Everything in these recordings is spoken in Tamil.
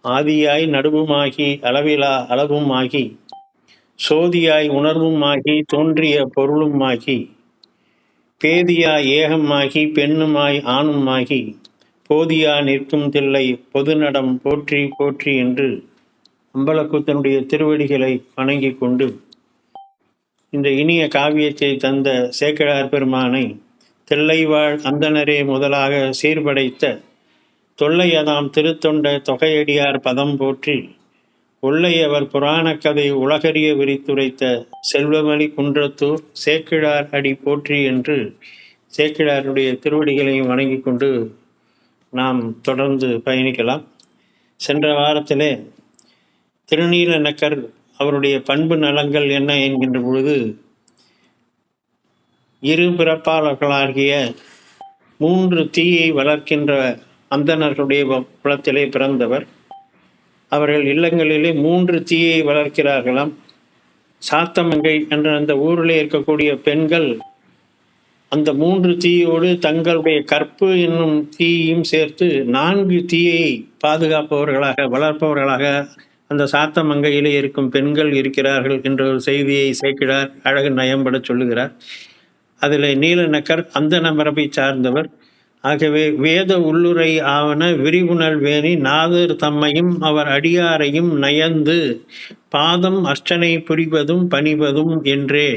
ஆதியாய் நடுவுமாகி அளவிலா அளவுமாகி சோதியாய் உணர்வுமாகி தோன்றிய பொருளுமாகி பேதியாய் ஏகமாகி பெண்ணுமாய் ஆணுமாகி போதியா நிற்கும் தில்லை பொதுநடம் போற்றி போற்றி என்று அம்பலக்கூத்தனுடைய திருவடிகளை வணங்கிக் கொண்டு இந்த இனிய காவியத்தை தந்த சேக்கிழார் பெருமானை தில்லைவாழ் அந்தணரே முதலாக சீர்படைத்த தொல்லையதாம் திருத்தொண்ட தொகையடியார் பதம் போற்றி ஒல்லையவர் புராணக் கதை உலகறிய விரித்துரைத்த செல்வமணி குன்றத்தூர் சேக்கிழார் அடி போற்றி என்று சேக்கிழாருடைய திருவடிகளையும் வணங்கி கொண்டு நாம் தொடர்ந்து பயணிக்கலாம். சென்ற வாரத்திலே திருநீல நக்கர் அவருடைய பண்பு நலங்கள் என்ன என்கின்ற பொழுது இரு பிறப்பாளர்களாகிய 3 தீயை வளர்க்கின்ற அந்தணர்களுடைய குலத்திலே பிறந்தவர். அவர்கள் இல்லங்களிலே 3 தீயை வளர்க்கிறார்களாம். சாத்தமங்கை என்ற அந்த ஊரிலே இருக்கக்கூடிய பெண்கள் அந்த 3 தீயோடு தங்களுடைய கற்பு என்னும் தீயையும் சேர்த்து 4 தீயை பாதுகாப்பவர்களாக வளர்ப்பவர்களாக அந்த சாத்தமங்கையிலே இருக்கும் பெண்கள் இருக்கிறார்கள் என்ற ஒரு செய்தியை சேக்கிழார் அழகு நயம்பட சொல்லுகிறார். அதில் நீலநக்கர் அந்தண மரபை சார்ந்தவர். ஆகவே வேத உள்ளுரை ஆவன விரிவுணல் வேணி நாதர் தம்மையும் அவர் அடியாரையும் நயந்து பாதம் அர்ச்சனை புரிவதும் பணிவதும் என்றே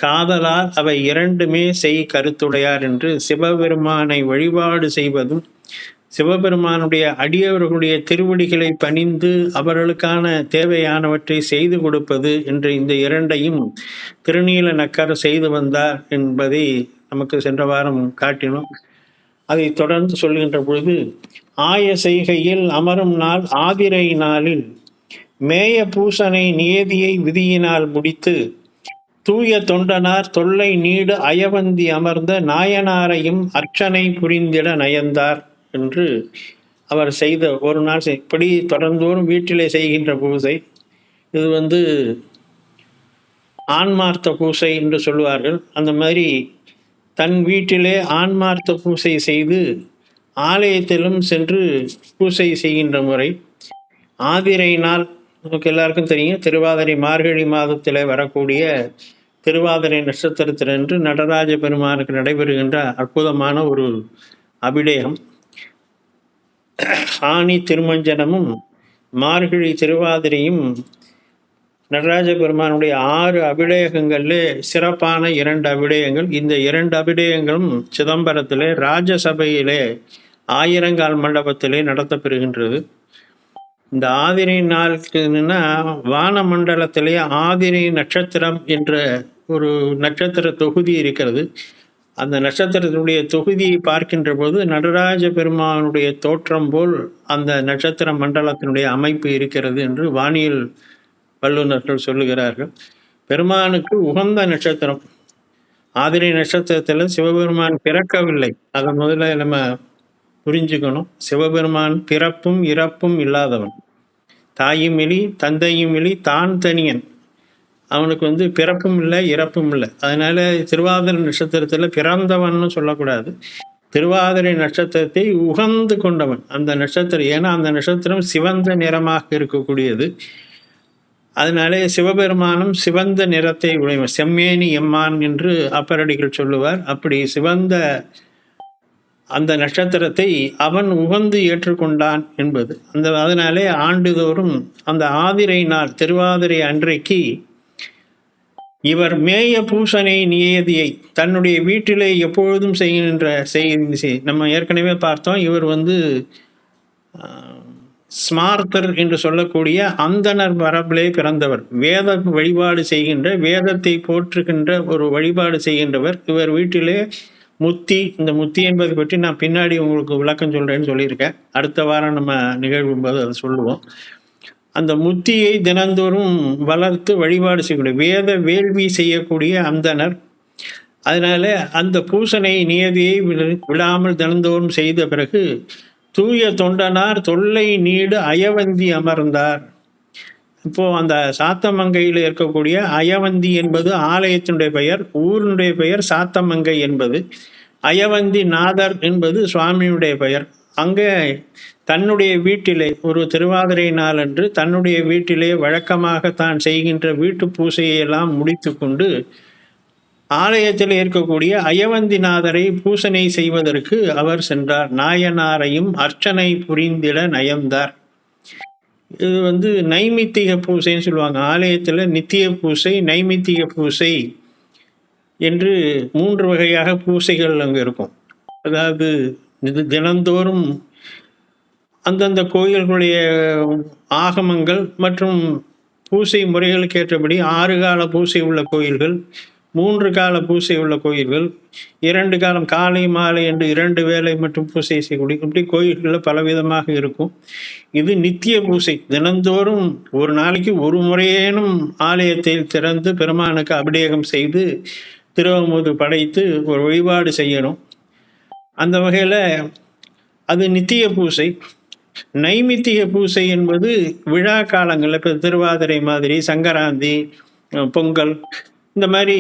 காதலால் அவை இரண்டுமே செய் கருத்துடையார் என்று சிவபெருமானை வழிபாடு செய்வதும் சிவபெருமானுடைய அடியவர்களுடைய திருவடிகளை பணிந்து அவர்களுக்கான தேவையானவற்றை செய்து கொடுப்பது என்ற இந்த இரண்டையும் திருநீல நக்கர் செய்து வந்தார் என்பதை நமக்கு சென்ற வாரம் காட்டினோம். அதை தொடர்ந்து சொல்கின்ற பொழுது ஆய செய்கையில் அமரும் நாள் ஆதிரை நாளில் மேய பூசனை நியதியை விதியினால் முடித்து தூய தொண்டனார் தொல்லை நீடு அயவந்தி அமர்ந்த நாயனாரையும் அர்ச்சனை புரிந்திட நயந்தார் என்று அவர் செய்த ஒரு நாள் இப்படி தொடர்ந்தோறும் வீட்டிலே செய்கின்ற பூசை. இது ஆன்மார்த்த பூசை என்று சொல்லுவார்கள். அந்த மாதிரி தன் வீட்டிலே ஆன்மார்த்த பூசை செய்து ஆலயத்திலும் சென்று பூசை செய்கின்ற முறை. ஆதிரை நாள் நமக்கு எல்லாருக்கும் தெரியும். திருவாதிரை மார்கழி மாதத்தில் வரக்கூடிய திருவாதிரை நட்சத்திரத்திலன்று நடராஜ பெருமானுக்கு நடைபெறுகின்ற அற்புதமான ஒரு அபிடேகம். ஆனி திருமஞ்சனமும் மார்கழி திருவாதிரையும் நடராஜ பெருமானுடைய 6 அபிடேகங்களிலே சிறப்பான 2 அபிடேகங்கள். இந்த 2 அபிடேகங்களும் சிதம்பரத்திலே ராஜசபையிலே ஆயிரங்கால் மண்டபத்திலே நடத்தப்பெறுகின்றது. இந்த ஆதிரை நாளுக்குன்னா வான மண்டலத்திலே ஆதிரை நட்சத்திரம் என்ற ஒரு நட்சத்திர தொகுதி இருக்கிறது. அந்த நட்சத்திரத்தினுடைய தொகுதியை பார்க்கின்ற போது நடராஜ பெருமானுடைய தோற்றம் போல் அந்த நட்சத்திர மண்டலத்தினுடைய அமைப்பு இருக்கிறது என்று வானியல் வல்லுநர்கள் சொல்லுகிறார்கள். பெருமானுக்கு உகந்த நட்சத்திரம் ஆதிரை நட்சத்திரத்தில் சிவபெருமான் பிறக்கவில்லை. அதை முதல்ல நம்ம புரிஞ்சுக்கணும். சிவபெருமான் பிறப்பும் இறப்பும் இல்லாதவன், தாயும் இலி தந்தையும் இலி தான் தனியன். அவனுக்கு பிறப்பும் இல்லை இறப்பும் இல்லை. அதனால திருவாதிரை நட்சத்திரத்தில் பிறந்தவன்னு சொல்லக்கூடாது. திருவாதிரை நட்சத்திரத்தை உகந்து கொண்டவன் அந்த நட்சத்திரம். ஏன்னா அந்த நட்சத்திரம் சிவந்த நிறமாக இருக்கக்கூடியது. அதனாலே சிவபெருமானும் சிவந்த நிறத்தை உடையவன், செம்மேனி எம்மான் என்று அப்பரடிகள் சொல்லுவார். அப்படி சிவந்த அந்த நட்சத்திரத்தை அவன் உகந்து ஏற்றுக்கொண்டான் என்பது அதனாலே ஆண்டுதோறும் அந்த ஆதிரை நாள் திருவாதிரை அன்றைக்கு இவர் மேய பூசனை நியதியை தன்னுடைய வீட்டிலே எப்பொழுதும் செய்கின்ற நம்ம ஏற்கனவே பார்த்தோம். இவர் ஸ்மார்த்தர் என்று சொல்லக்கூடிய அந்தணர் மரபிலே பிறந்தவர். வேத வழிபாடு செய்கின்ற, வேதத்தை போற்றுகின்ற ஒரு வழிபாடு செய்கின்றவர். இவர் வீட்டிலே முத்தி, இந்த முத்தி என்பதை பற்றி நான் பின்னாடி உங்களுக்கு விளக்கம் சொல்றேன்னு சொல்லியிருக்கேன். அடுத்த வாரம் நம்ம நிகழ்வும் போது அதை சொல்லுவோம். அந்த முத்தியை தினந்தோறும் வளர்த்து வழிபாடு செய்யக்கூடிய வேத வேள்வி செய்யக்கூடிய அந்தணர். அதனால அந்த பூசனை நியதியை விடாமல் தினந்தோறும் செய்த பிறகு தூய தொண்டனார் தொல்லை நீடு அயவந்தி அமர்ந்தார். இப்போ அந்த சாத்தமங்கையில் இருக்கக்கூடிய அயவந்தி என்பது ஆலயத்தினுடைய பெயர், ஊரினுடைய பெயர் சாத்தமங்கை என்பது. அயவந்தி நாதர் என்பது சுவாமியுடைய பெயர். அங்கே தன்னுடைய வீட்டிலே ஒரு திருவாதிரை நாளன்று தன்னுடைய வீட்டிலே வழக்கமாக தான் செய்கின்ற வீட்டு பூசையை எல்லாம் முடித்து கொண்டு ஆலயத்தில் இருக்கக்கூடிய அயவந்திநாதரை பூசனை செய்வதற்கு அவர் சென்றார். நாயனாரையும் அர்ச்சனை புரிந்திட நயந்தார். இது நைமித்திக பூசைன்னு சொல்லுவாங்க. ஆலயத்தில் நித்திய பூசை, நைமித்திக பூசை என்று 3 வகையாக பூசைகள் அங்கே இருக்கும். அதாவது இது தினந்தோறும் அந்தந்த கோயில்களுடைய ஆகமங்கள் மற்றும் பூசை முறைகளுக்கு ஏற்றபடி 6 கால பூசை உள்ள கோயில்கள், 3 கால பூசை உள்ள கோயில்கள், 2 காலம் காலை மாலை என்று 2 வேளை மட்டும் பூசை செய்யக்கூடிய இப்படி கோயில்களில் பலவிதமாக இருக்கும். இது நித்திய பூசை. தினந்தோறும் ஒரு நாளைக்கு ஒரு முறையேனும் ஆலயத்தில் திறந்து பெருமானுக்கு அபிஷேகம் செய்து திருவமுது படைத்து ஒரு வழிபாடு செய்யணும். அந்த வகையில் அது நித்திய பூசை. நைமித்திக பூசை என்பது விழா காலங்களில், இப்போ திருவாதிரை மாதிரி, சங்கராந்தி, பொங்கல், இந்த மாதிரி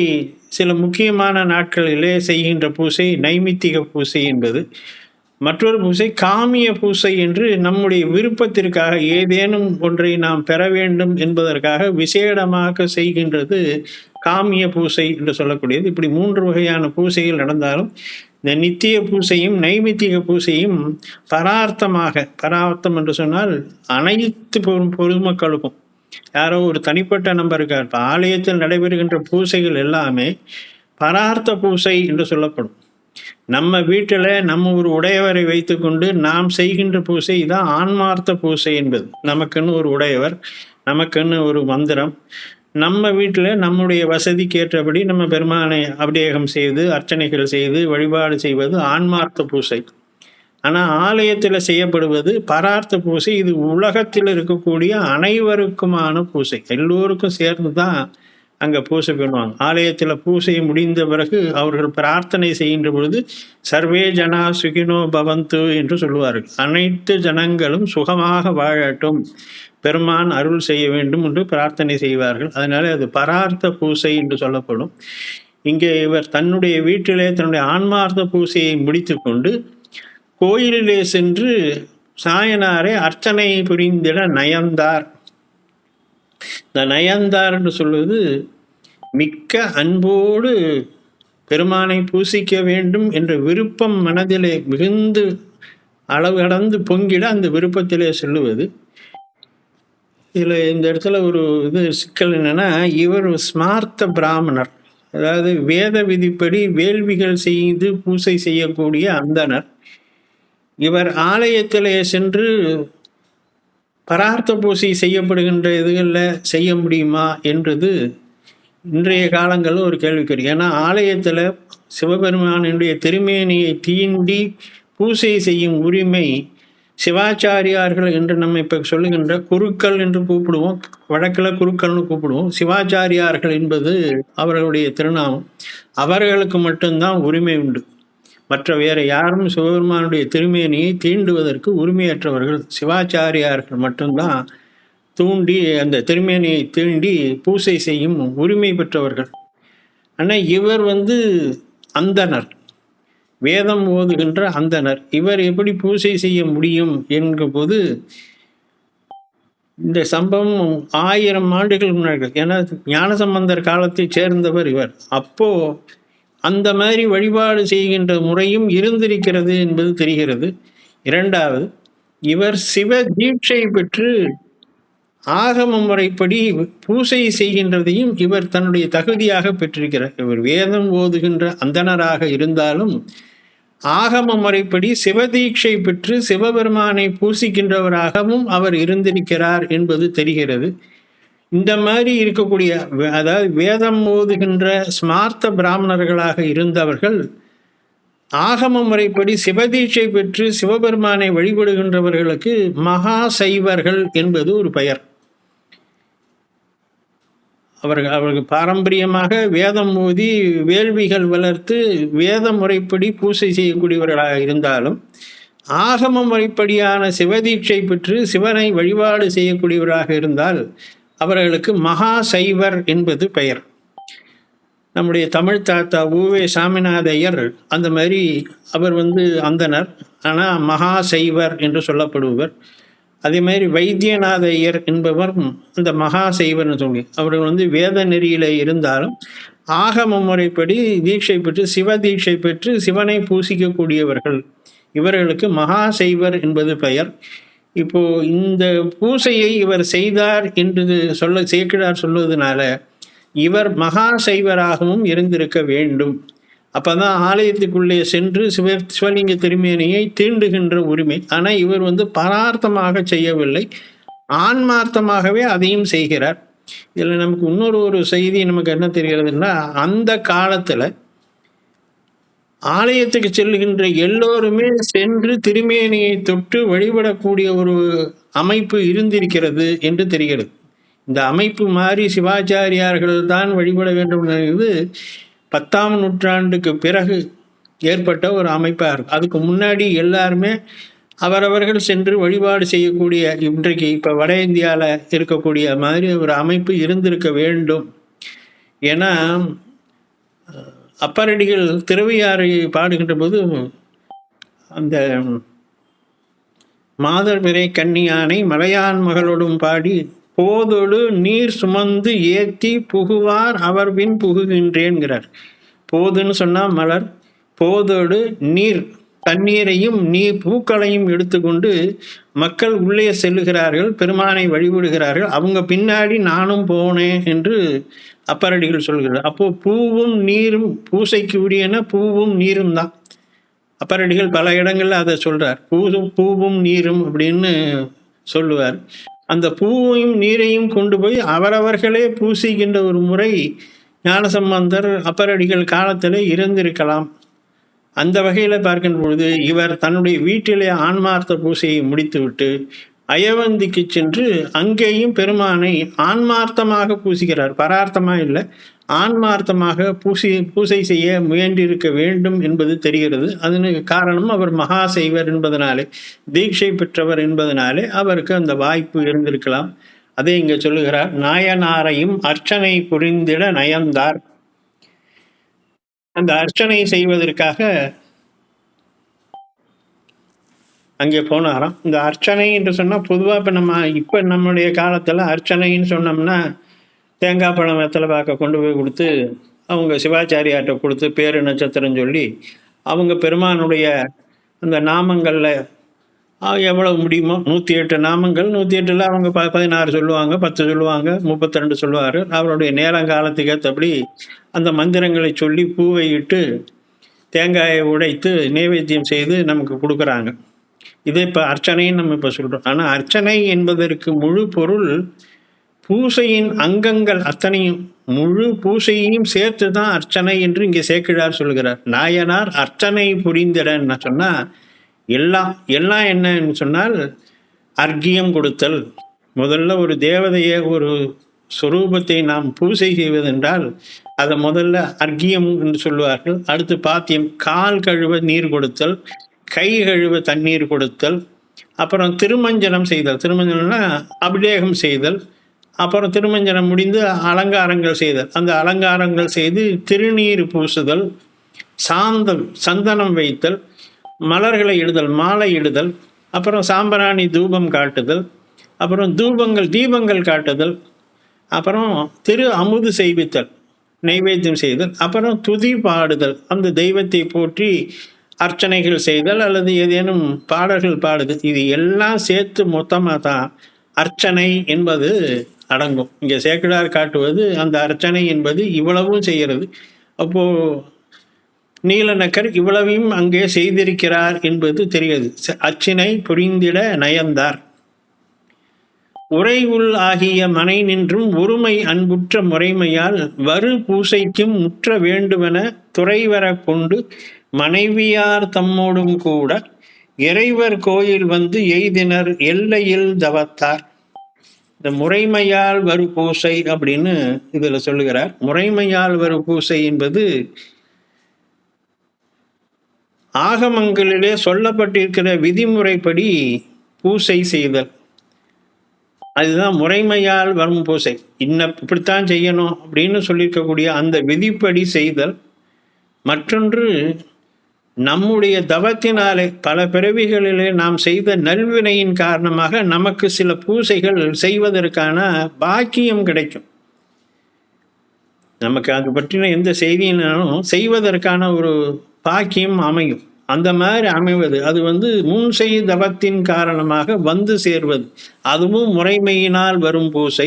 சில முக்கியமான நாட்களிலே செய்கின்ற பூசை நைமித்திக பூசை என்பது. மற்றொரு பூசை காமிய பூசை என்று நம்முடைய விருப்பத்திற்காக ஏதேனும் ஒன்றை நாம் பெற வேண்டும் என்பதற்காக விசேடமாக செய்கின்றது காமிய பூசை என்று சொல்லக்கூடியது. இப்படி 3 வகையான பூசைகள் நடந்தாலும் இந்த நித்திய பூசையும் நைமித்திக பூசையும் பரார்த்தம் என்று சொன்னால் அனைத்து பொதுமக்களுக்கும், யாரோ ஒரு தனிப்பட்ட நபருக்கு. இப்போ ஆலயத்தில் நடைபெறுகின்ற பூசைகள் எல்லாமே பரார்த்த பூசை என்று சொல்லப்படும். நம்ம வீட்டில் நம்ம ஒரு உடையவரை வைத்துக்கொண்டு நாம் செய்கின்ற பூசை தான் ஆன்மார்த்த பூசை என்பது. நமக்குன்னு ஒரு உடையவர், நமக்குன்னு ஒரு மந்திரம், நம்ம வீட்டில் நம்முடைய வசதிக்கு ஏற்றபடி நம்ம பெருமானை அபிஷேகம் செய்து அர்ச்சனைகள் செய்து வழிபாடு செய்வது ஆன்மார்த்த பூசை. ஆனால் ஆலயத்தில் செய்யப்படுவது பரார்த்த பூசை. இது உலகத்தில் இருக்கக்கூடிய அனைவருக்குமான பூசை. எல்லோருக்கும் சேர்ந்து தான் அங்கே பூசை பண்ணுவாங்க. ஆலயத்தில் பூசை முடிந்த பிறகு அவர்கள் பிரார்த்தனை செய்கின்ற பொழுது சர்வே ஜனா சுகினோ பவந்து என்று சொல்லுவார்கள். அனைத்து ஜனங்களும் சுகமாக வாழட்டும், பெருமான் அருள் செய்ய வேண்டும் என்று பிரார்த்தனை செய்வார்கள். அதனால அது பரார்த்த பூசை என்று சொல்லப்படும். இங்கே இவர் தன்னுடைய வீட்டிலே தன்னுடைய ஆன்மார்த்த பூசையை முடித்து கொண்டு கோயிலிலே சென்று சாயனாரை அர்ச்சனை புரிந்திட நயந்தார். இந்த நயந்தார் என்று சொல்வது மிக்க அன்போடு பெருமானை பூசிக்க வேண்டும் என்ற விருப்பம் மனதிலே மிகுந்து அளவு கடந்து பொங்கிட அந்த விருப்பத்திலே செல்லுவது. இதில் இந்த இடத்துல ஒரு சிக்கல் என்னன்னா, இவர் ஸ்மார்த்த பிராமணர், அதாவது வேத விதிப்படி வேள்விகள் செய்து பூசை செய்யக்கூடிய அந்தனர். இவர் ஆலயத்திலே சென்று பரார்த்த பூசை செய்யப்படுகின்ற இதுகளில் செய்ய முடியுமா என்றது இன்றைய காலங்களில் ஒரு கேள்விக்குறி. ஏன்னா ஆலயத்தில் சிவபெருமானுடைய திருமேனியை தீண்டி பூசை செய்யும் உரிமை சிவாச்சாரியார்கள் என்று நம்ம இப்போ சொல்லுகின்ற குருக்கள் என்று கூப்பிடுவோம், வழக்கில் குருக்கள்னு கூப்பிடுவோம். சிவாச்சாரியார்கள் என்பது அவர்களுடைய திருநாமம். அவர்களுக்கு மட்டும்தான் உரிமை உண்டு. மற்ற வேறு யாரும் சிவபெருமானுடைய திருமேனியை தீண்டுவதற்கு உரிமையற்றவர்கள். சிவாச்சாரியார்கள் மட்டும்தான் தூண்டி அந்த திருமேனியை தீண்டி பூசை செய்யும் உரிமை பெற்றவர்கள். ஆனால் இவர் அந்தனர், வேதம் ஓதுகின்ற அந்தனர். இவர் எப்படி பூசை செய்ய முடியும் என்கிற போது இந்த சம்பவம் 1000 ஆண்டுகள் முன்னாடி, ஏன்னா ஞானசம்பந்தர் காலத்தை சேர்ந்தவர் இவர். அப்போ அந்த மாதிரி வழிபாடு செய்கின்ற முறையும் இருந்திருக்கிறது என்பது தெரிகிறது. இரண்டாவது, இவர் சிவ தீட்சை பெற்று ஆகம முறைப்படி பூசை செய்கின்றதையும் இவர் தன்னுடைய தகுதியாக பெற்றிருக்கிறார். இவர் வேதம் ஓதுகின்ற அந்தனராக இருந்தாலும் ஆகம முறைப்படி சிவதீட்சை பெற்று சிவபெருமானை பூசிக்கின்றவராகவும் அவர் இருந்திருக்கிறார் என்பது தெரிகிறது. இந்த மாதிரி இருக்கக்கூடிய, அதாவது வேதம் ஓதுகின்ற ஸ்மார்த்த பிராமணர்களாக இருந்தவர்கள் ஆகம முறைப்படி சிவதீட்சை பெற்று சிவபெருமானை வழிபடுகின்றவர்களுக்கு மகா சைவர்கள் என்பது ஒரு பெயர். அவர்கள் பாரம்பரியமாக வேதம் ஓதி வேள்விகள் வளர்த்து வேத முறைப்படி பூசை செய்யக்கூடியவர்களாக இருந்தாலும் ஆகம முறைப்படியான சிவதீட்சை பெற்று சிவனை வழிபாடு செய்யக்கூடியவராக இருந்தால் அவர்களுக்கு மகா சைவர் என்பது பெயர். நம்முடைய தமிழ் தாத்தா உவே சாமிநாத ஐயர் அந்த மாதிரி அவர் அந்தனர், ஆனால் மகா சைவர் என்று சொல்லப்படுபவர். அதே மாதிரி வைத்தியநாத ஐயர் என்பவர் இந்த மகா சைவர்னு சொல்லி அவர்கள் வேத நெறியில இருந்தாலும் ஆகம முறைப்படி தீட்சை பெற்று சிவ தீட்சை பெற்று சிவனை பூசிக்கக்கூடியவர்கள். இவர்களுக்கு மகா சைவர் என்பது பெயர். இப்போ இந்த பூசையை இவர் செய்தார் என்று சேக்கிழார் சொல்வதனால இவர் மகா சைவராகவும் இருந்திருக்க வேண்டும். அப்பதான் ஆலயத்துக்குள்ளே சென்று சிவலிங்க திருமேனியை தீண்டுகின்ற உரிமை. ஆனால் இவர் பரார்த்தமாக செய்யவில்லை, ஆன்மார்த்தமாகவே அதையும் செய்கிறார். இதில் நமக்கு இன்னொரு செய்தி நமக்கு என்ன தெரிகிறதுன்னா, அந்த காலத்துல ஆலயத்துக்கு செல்கின்ற எல்லோருமே சென்று திருமேனியை தொட்டு வழிபடக்கூடிய ஒரு அமைப்பு இருந்திருக்கிறது என்று தெரிகிறது. இந்த அமைப்பு மாறி சிவாச்சாரியார்கள் தான் வழிபட வேண்டும் என்பது 10ஆம் நூற்றாண்டுக்கு பிறகு ஏற்பட்ட ஒரு அமைப்பாக இருக்கும். அதுக்கு முன்னாடி எல்லாருமே அவரவர்கள் சென்று வழிபாடு செய்யக்கூடிய, இன்றைக்கு இப்போ வட இந்தியாவில் இருக்கக்கூடிய மாதிரி ஒரு அமைப்பு இருந்திருக்க வேண்டும். ஏன்னா அப்பரடிகள் திருவையாறை பாடுகின்ற போது அந்த மாதர் பிறை கன்னியானை மலையான் மகளோடும் பாடி போதொடு நீர் சுமந்து ஏத்தி புகுவார் அவர் பின் புகுகின்றேன்கிறார். போதுன்னு சொன்னா மலர், போதோடு நீர் தண்ணீரையும் நீர் பூக்களையும் எடுத்துக்கொண்டு மக்கள் உள்ளே செல்லுகிறார்கள், பெருமானை வழிபடுகிறார்கள். அவங்க பின்னாடி நானும் போனேன் என்று அப்பரடிகள் சொல்கிறார். அப்போ பூவும் நீரும் பூசைக்கு உரியன பூவும் நீரும் தான். அப்பரடிகள் பல இடங்கள்ல அதை சொல்றார், பூவும் நீரும் அப்படின்னு சொல்லுவார். அந்த பூவையும் நீரையும் கொண்டு போய் அவரவர்களே பூசிக்கின்ற ஒரு முறை ஞானசம்பந்தர் அப்பரடிகள் காலத்தில் இருந்திருக்கலாம். அந்த வகையில் பார்க்கின்ற பொழுது இவர் தன்னுடைய வீட்டிலே ஆன்மார்த்த பூசையை முடித்துவிட்டு அயவந்திக்கு சென்று அங்கேயும் பெருமானை ஆன்மார்த்தமாக பூசிக்கிறார். பரார்த்தமாக இல்லை, ஆன்மார்த்தமாக பூசை செய்ய முயன்றிருக்க வேண்டும் என்பது தெரிகிறது. அதற்கு காரணம் அவர் மகா சைவர் என்பதனாலே, தீட்சை பெற்றவர் என்பதனாலே அவருக்கு அந்த வாய்ப்பு இருந்திருக்கலாம். அதை இங்க சொல்லுகிறார், நாயனாரையும் அர்ச்சனை புரிந்திட நயந்தார். அந்த அர்ச்சனை செய்வதற்காக அங்கே போனாராம். இந்த அர்ச்சனை என்று சொன்னால் பொதுவாக இப்போ நம்முடைய காலத்தில் அர்ச்சனைன்னு சொன்னோம்னா தேங்காய் பழம் வெத்தலை பாக்க கொண்டு போய் கொடுத்து அவங்க சிவாச்சாரியார்கிட்ட கொடுத்து பேரு நட்சத்திரம் சொல்லி அவங்க பெருமானுடைய அந்த நாமங்களில் எவ்வளவு முடியுமோ 108 நாமங்கள், 108ல் அவங்க 16 சொல்லுவாங்க, 10 சொல்லுவாங்க, 32 சொல்லுவார். அவருடைய நேரங்காலத்துக்கு ஏற்றபடி அந்த மந்திரங்களை சொல்லி பூவை இட்டு தேங்காயை உடைத்து நைவேத்தியம் செய்து நமக்கு கொடுக்குறாங்க. இதை இப்போ அர்ச்சனைன்னு நம்ம இப்போ சொல்கிறோம். ஆனால் அர்ச்சனை என்பதற்கு முழு பொருள் பூசையின் அங்கங்கள் அத்தனையும், முழு பூசையையும் சேர்த்து தான் அர்ச்சனை என்று இங்கே சேக்கிழார் சொல்கிறார். நாயனார் அர்ச்சனை புரிந்திடன்னு சொன்னால் எல்லாம் என்னன்னு சொன்னால் அர்க்கியம் கொடுத்தல். முதல்ல ஒரு தேவதையை, ஒரு சொரூபத்தை நாம் பூசை செய்வதென்றால் அதை முதல்ல அர்க்கியம் என்று சொல்லுவார்கள். அடுத்து பாத்தியம், கால் கழுவ நீர் கொடுத்தல், கை கழுவ தண்ணீர் கொடுத்தல், அப்புறம் திருமஞ்சனம் செய்தல். திருமஞ்சனம்னா அபிஷேகம் செய்தல். அப்புறம் திருமஞ்சனம் முடிந்து அலங்காரங்கள் செய்தல். அந்த அலங்காரங்கள் செய்து திருநீர் பூசுதல், சந்தனம் வைத்தல், மலர்களை இடுதல், மாலை இடுதல், அப்புறம் சாம்பிராணி தூபம் காட்டுதல், அப்புறம் தீபங்கள் காட்டுதல், அப்புறம் திரு அமுது செய்வித்தல், நைவேத்தியம் செய்தல், அப்புறம் துதி பாடுதல், அந்த தெய்வத்தை போற்றி அர்ச்சனைகள் செய்தல் அல்லது ஏதேனும் பாடல்கள் பாடுதல். இது எல்லாம் சேர்த்து மொத்தமாக தான் அர்ச்சனை என்பது அடங்கும். இங்கே சேக்கிழார் காட்டுவது அந்த அர்ச்சனை என்பது இவ்வளவும் செய்கிறது. அப்போ நீலநக்கர் இவ்வளவையும் அங்கே செய்திருக்கிறார் என்பது தெரிகிறது. அச்சினை புரிந்திட நயந்தார். உரை உள் ஆகிய மனை நின்றும் ஒருமை அன்புற்ற முறைமையால் வரு பூசைக்கும் முற்ற வேண்டுமென துறைவர கொண்டு மனைவியார் தம்மோடும் கூட இறைவர் கோயில் எய்தினர் எல்லையில் தவத்தார். இந்த முறைமையால் வரு பூசை அப்படின்னு இதுல சொல்லுகிறார். முறைமையால் வரு பூசை என்பது ஆகமங்களிலே சொல்லப்பட்டிருக்கிற விதிமுறைப்படி பூசை செய்தல். அதுதான் முறைமையால் வரும் பூசை. இப்படித்தான் செய்யணும் அப்படின்னு சொல்லியிருக்கக்கூடிய அந்த விதிப்படி செய்தல். மற்றொன்று, நம்முடைய தவத்தினாலே பல பிறவிகளிலே நாம் செய்த நல்வினையின் காரணமாக நமக்கு சில பூசைகள் செய்வதற்கான பாக்கியம் கிடைக்கும். நமக்கு அது பற்றின எந்த செய்தியினாலும் செய்வதற்கான ஒரு பாக்கியம் அமையும். அந்த மாதிரி அமைவது அது முன் செய் தவத்தின் காரணமாக வந்து சேர்வது. அதுவும் முறைமையினால் வரும் பூசை.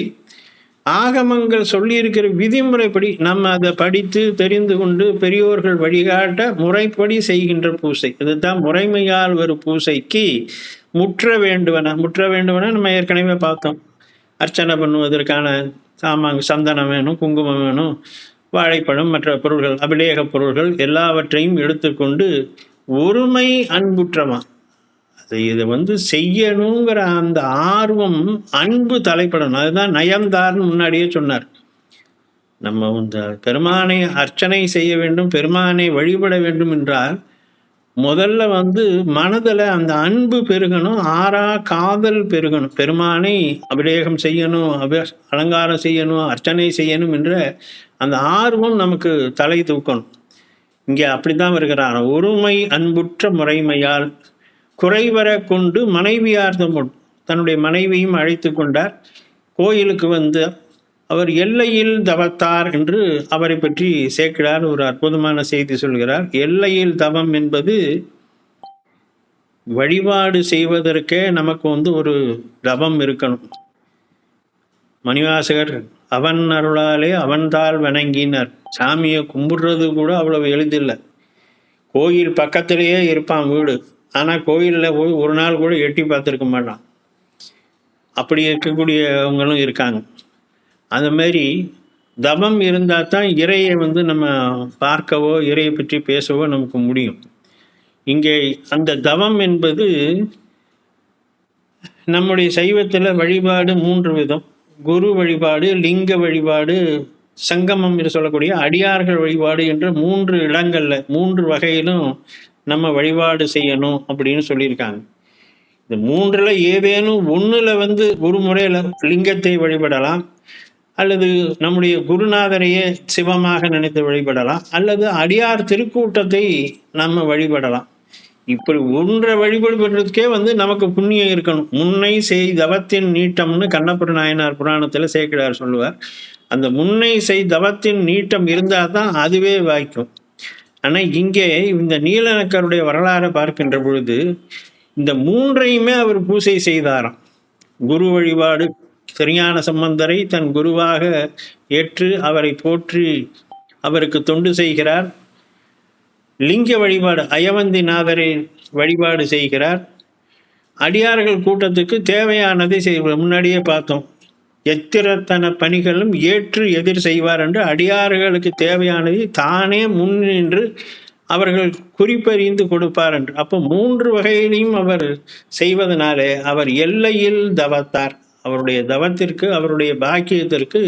ஆகமங்கள் சொல்லியிருக்கிற விதிமுறைப்படி நம்ம அதை படித்து தெரிந்து கொண்டு பெரியோர்கள் வழிகாட்ட முறைப்படி செய்கின்ற பூசை. இதுதான் முறைமையால் வரும் பூசைக்கு முற்ற வேண்டுவன. நம்ம ஏற்கனவே பார்த்தோம். அர்ச்சனை பண்ணுவதற்கான சந்தனம் வேணும், குங்குமம் வேணும், வாழைப்பழம், மற்ற பொருள்கள், அபிஷேக பொருள்கள் எல்லாவற்றையும் எடுத்துக்கொண்டு ஒருமை அன்புற்றமா இதை செய்யணுங்கிற அந்த ஆர்வம், அன்பு தலைப்படணும். அதுதான் நயம்தார்னு முன்னாடியே சொன்னார். நம்ம இந்த பெருமானை அர்ச்சனை செய்ய வேண்டும், பெருமானை வழிபட வேண்டும் என்றால் முதல்ல மனதில் அந்த அன்பு பெருகணும், காதல் பெருகணும். பெருமானை அபிஷேகம் செய்யணும், அலங்காரம் செய்யணும், அர்ச்சனை செய்யணும் என்ற அந்த ஆர்வம் நமக்கு தலை தூக்கணும். இங்கே அப்படித்தான் வருகிறார். ஒருமை அன்புற்ற முறைமையால் குறைவர கொண்டு மனைவியார்த்தம் தன்னுடைய மனைவியும் அழைத்து கொண்டார். கோயிலுக்கு அவர் எல்லையில் தவத்தார் என்று அவரை பற்றி சேக்கிழார் ஒரு அற்புதமான செய்தி சொல்கிறார். எல்லையில் தவம் என்பது வழிபாடு செய்வதற்கே நமக்கு ஒரு தவம் இருக்கணும். மணிவாசகர் அவன் அருளாலே அவன்தாள் வணங்கினர். சாமியை கும்பிடுறது கூட அவ்வளவு எளிதில்லை. கோயில் பக்கத்திலேயே இருப்பான் வீடு, ஆனால் கோயிலில் போய் ஒரு நாள் கூட எட்டி பார்த்துருக்க மாட்டான். அப்படி இருக்கக்கூடியவங்களும் இருக்காங்க. அந்த மாதிரி தவம் இருந்தால் தான் இறையை நம்ம பார்க்கவோ இறையை பற்றி பேசவோ நமக்கு முடியும். இங்கே அந்த தவம் என்பது நம்முடைய சைவத்தில் வழிபாடு 3 விதம். குரு வழிபாடு, லிங்க வழிபாடு, சங்கமம் என்று சொல்லக்கூடிய அடியார்கள் வழிபாடு என்ற 3 இடங்கள்ல 3 வகையிலும் நம்ம வழிபாடு செய்யணும் அப்படின்னு சொல்லியிருக்காங்க. இந்த 3ல் ஏதேனும் ஒன்றில் ஒரு முறையில் லிங்கத்தை வழிபடலாம், அல்லது நம்முடைய குருநாதரையே சிவமாக நினைத்து வழிபடலாம், அல்லது அடியார் திருக்கூட்டத்தை நம்ம வழிபடலாம். இப்படி ஒன்றை வழிபடுறதுக்கே நமக்கு புண்ணியம் இருக்கணும். முன்னை செய் தவத்தின் நீட்டம்னு கண்ணப்பர் நாயனார் புராணத்தில் சேக்கிழார் சொல்லுவார். அந்த முன்னை செய் தவத்தின் நீட்டம் இருந்தால் தான் அதுவே வாய்க்கும். ஆனால் இங்கே இந்த நீலநக்கருடைய வரலாறை பார்க்கின்ற பொழுது இந்த 3ஐயுமே அவர் பூசை செய்தாராம். குரு வழிபாடு, திருஞான சம்பந்தரை தன் குருவாக ஏற்று அவரை போற்றி அவருக்கு தொண்டு செய்கிறார். லிங்க வழிபாடு, அயவந்திநாதரை வழிபாடு செய்கிறார். அடியார்கள் கூட்டத்துக்கு தேவையானதை செய்வார். முன்னாடியே பார்த்தோம், எத்திரத்தன பணிகளும் ஏற்று எதிர் செய்வார் என்று அடியார்களுக்கு தேவையானதை தானே முன் நின்று அவர்கள் குறிப்பறிந்து கொடுப்பார் என்று. அப்போ 3 வகையிலையும் அவர் செய்வதனாலே அவர் எல்லையில் தவத்தார். அவருடைய தவத்திற்கு, அவருடைய பாக்கியத்திற்கு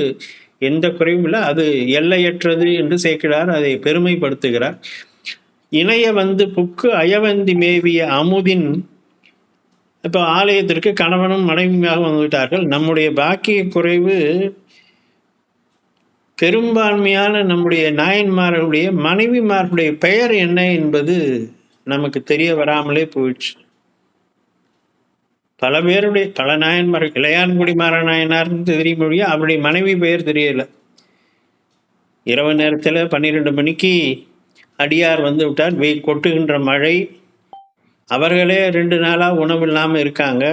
எந்த குறைவும் இல்லை. அது எல்லையற்றது என்று சேக்கிழார் அதை பெருமைப்படுத்துகிறார். இணைய புக்கு அயவந்தி மேவிய அமுதின், இப்போ ஆலயத்திற்கு கணவனும் மனைவியாக வந்துவிட்டார்கள். நம்முடைய பாக்கிய குறைவு பெரும்பான்மையான நம்முடைய நாயன்மார்களுடைய மனைவிமார்களுடைய பெயர் என்ன என்பது நமக்கு தெரிய வராமலே போயிடுச்சு. பல நாயன்மார்கள், இளையான்குடி மாறநாயனார்னு தெரியும் மொழியா, அவருடைய மனைவி பெயர் தெரியல. இரவு நேரத்தில் 12 மணிக்கு அடியார் விட்டார். கொட்டுகின்ற மழை, அவர்களே 2 நாளாக உணவு இல்லாமல் இருக்காங்க.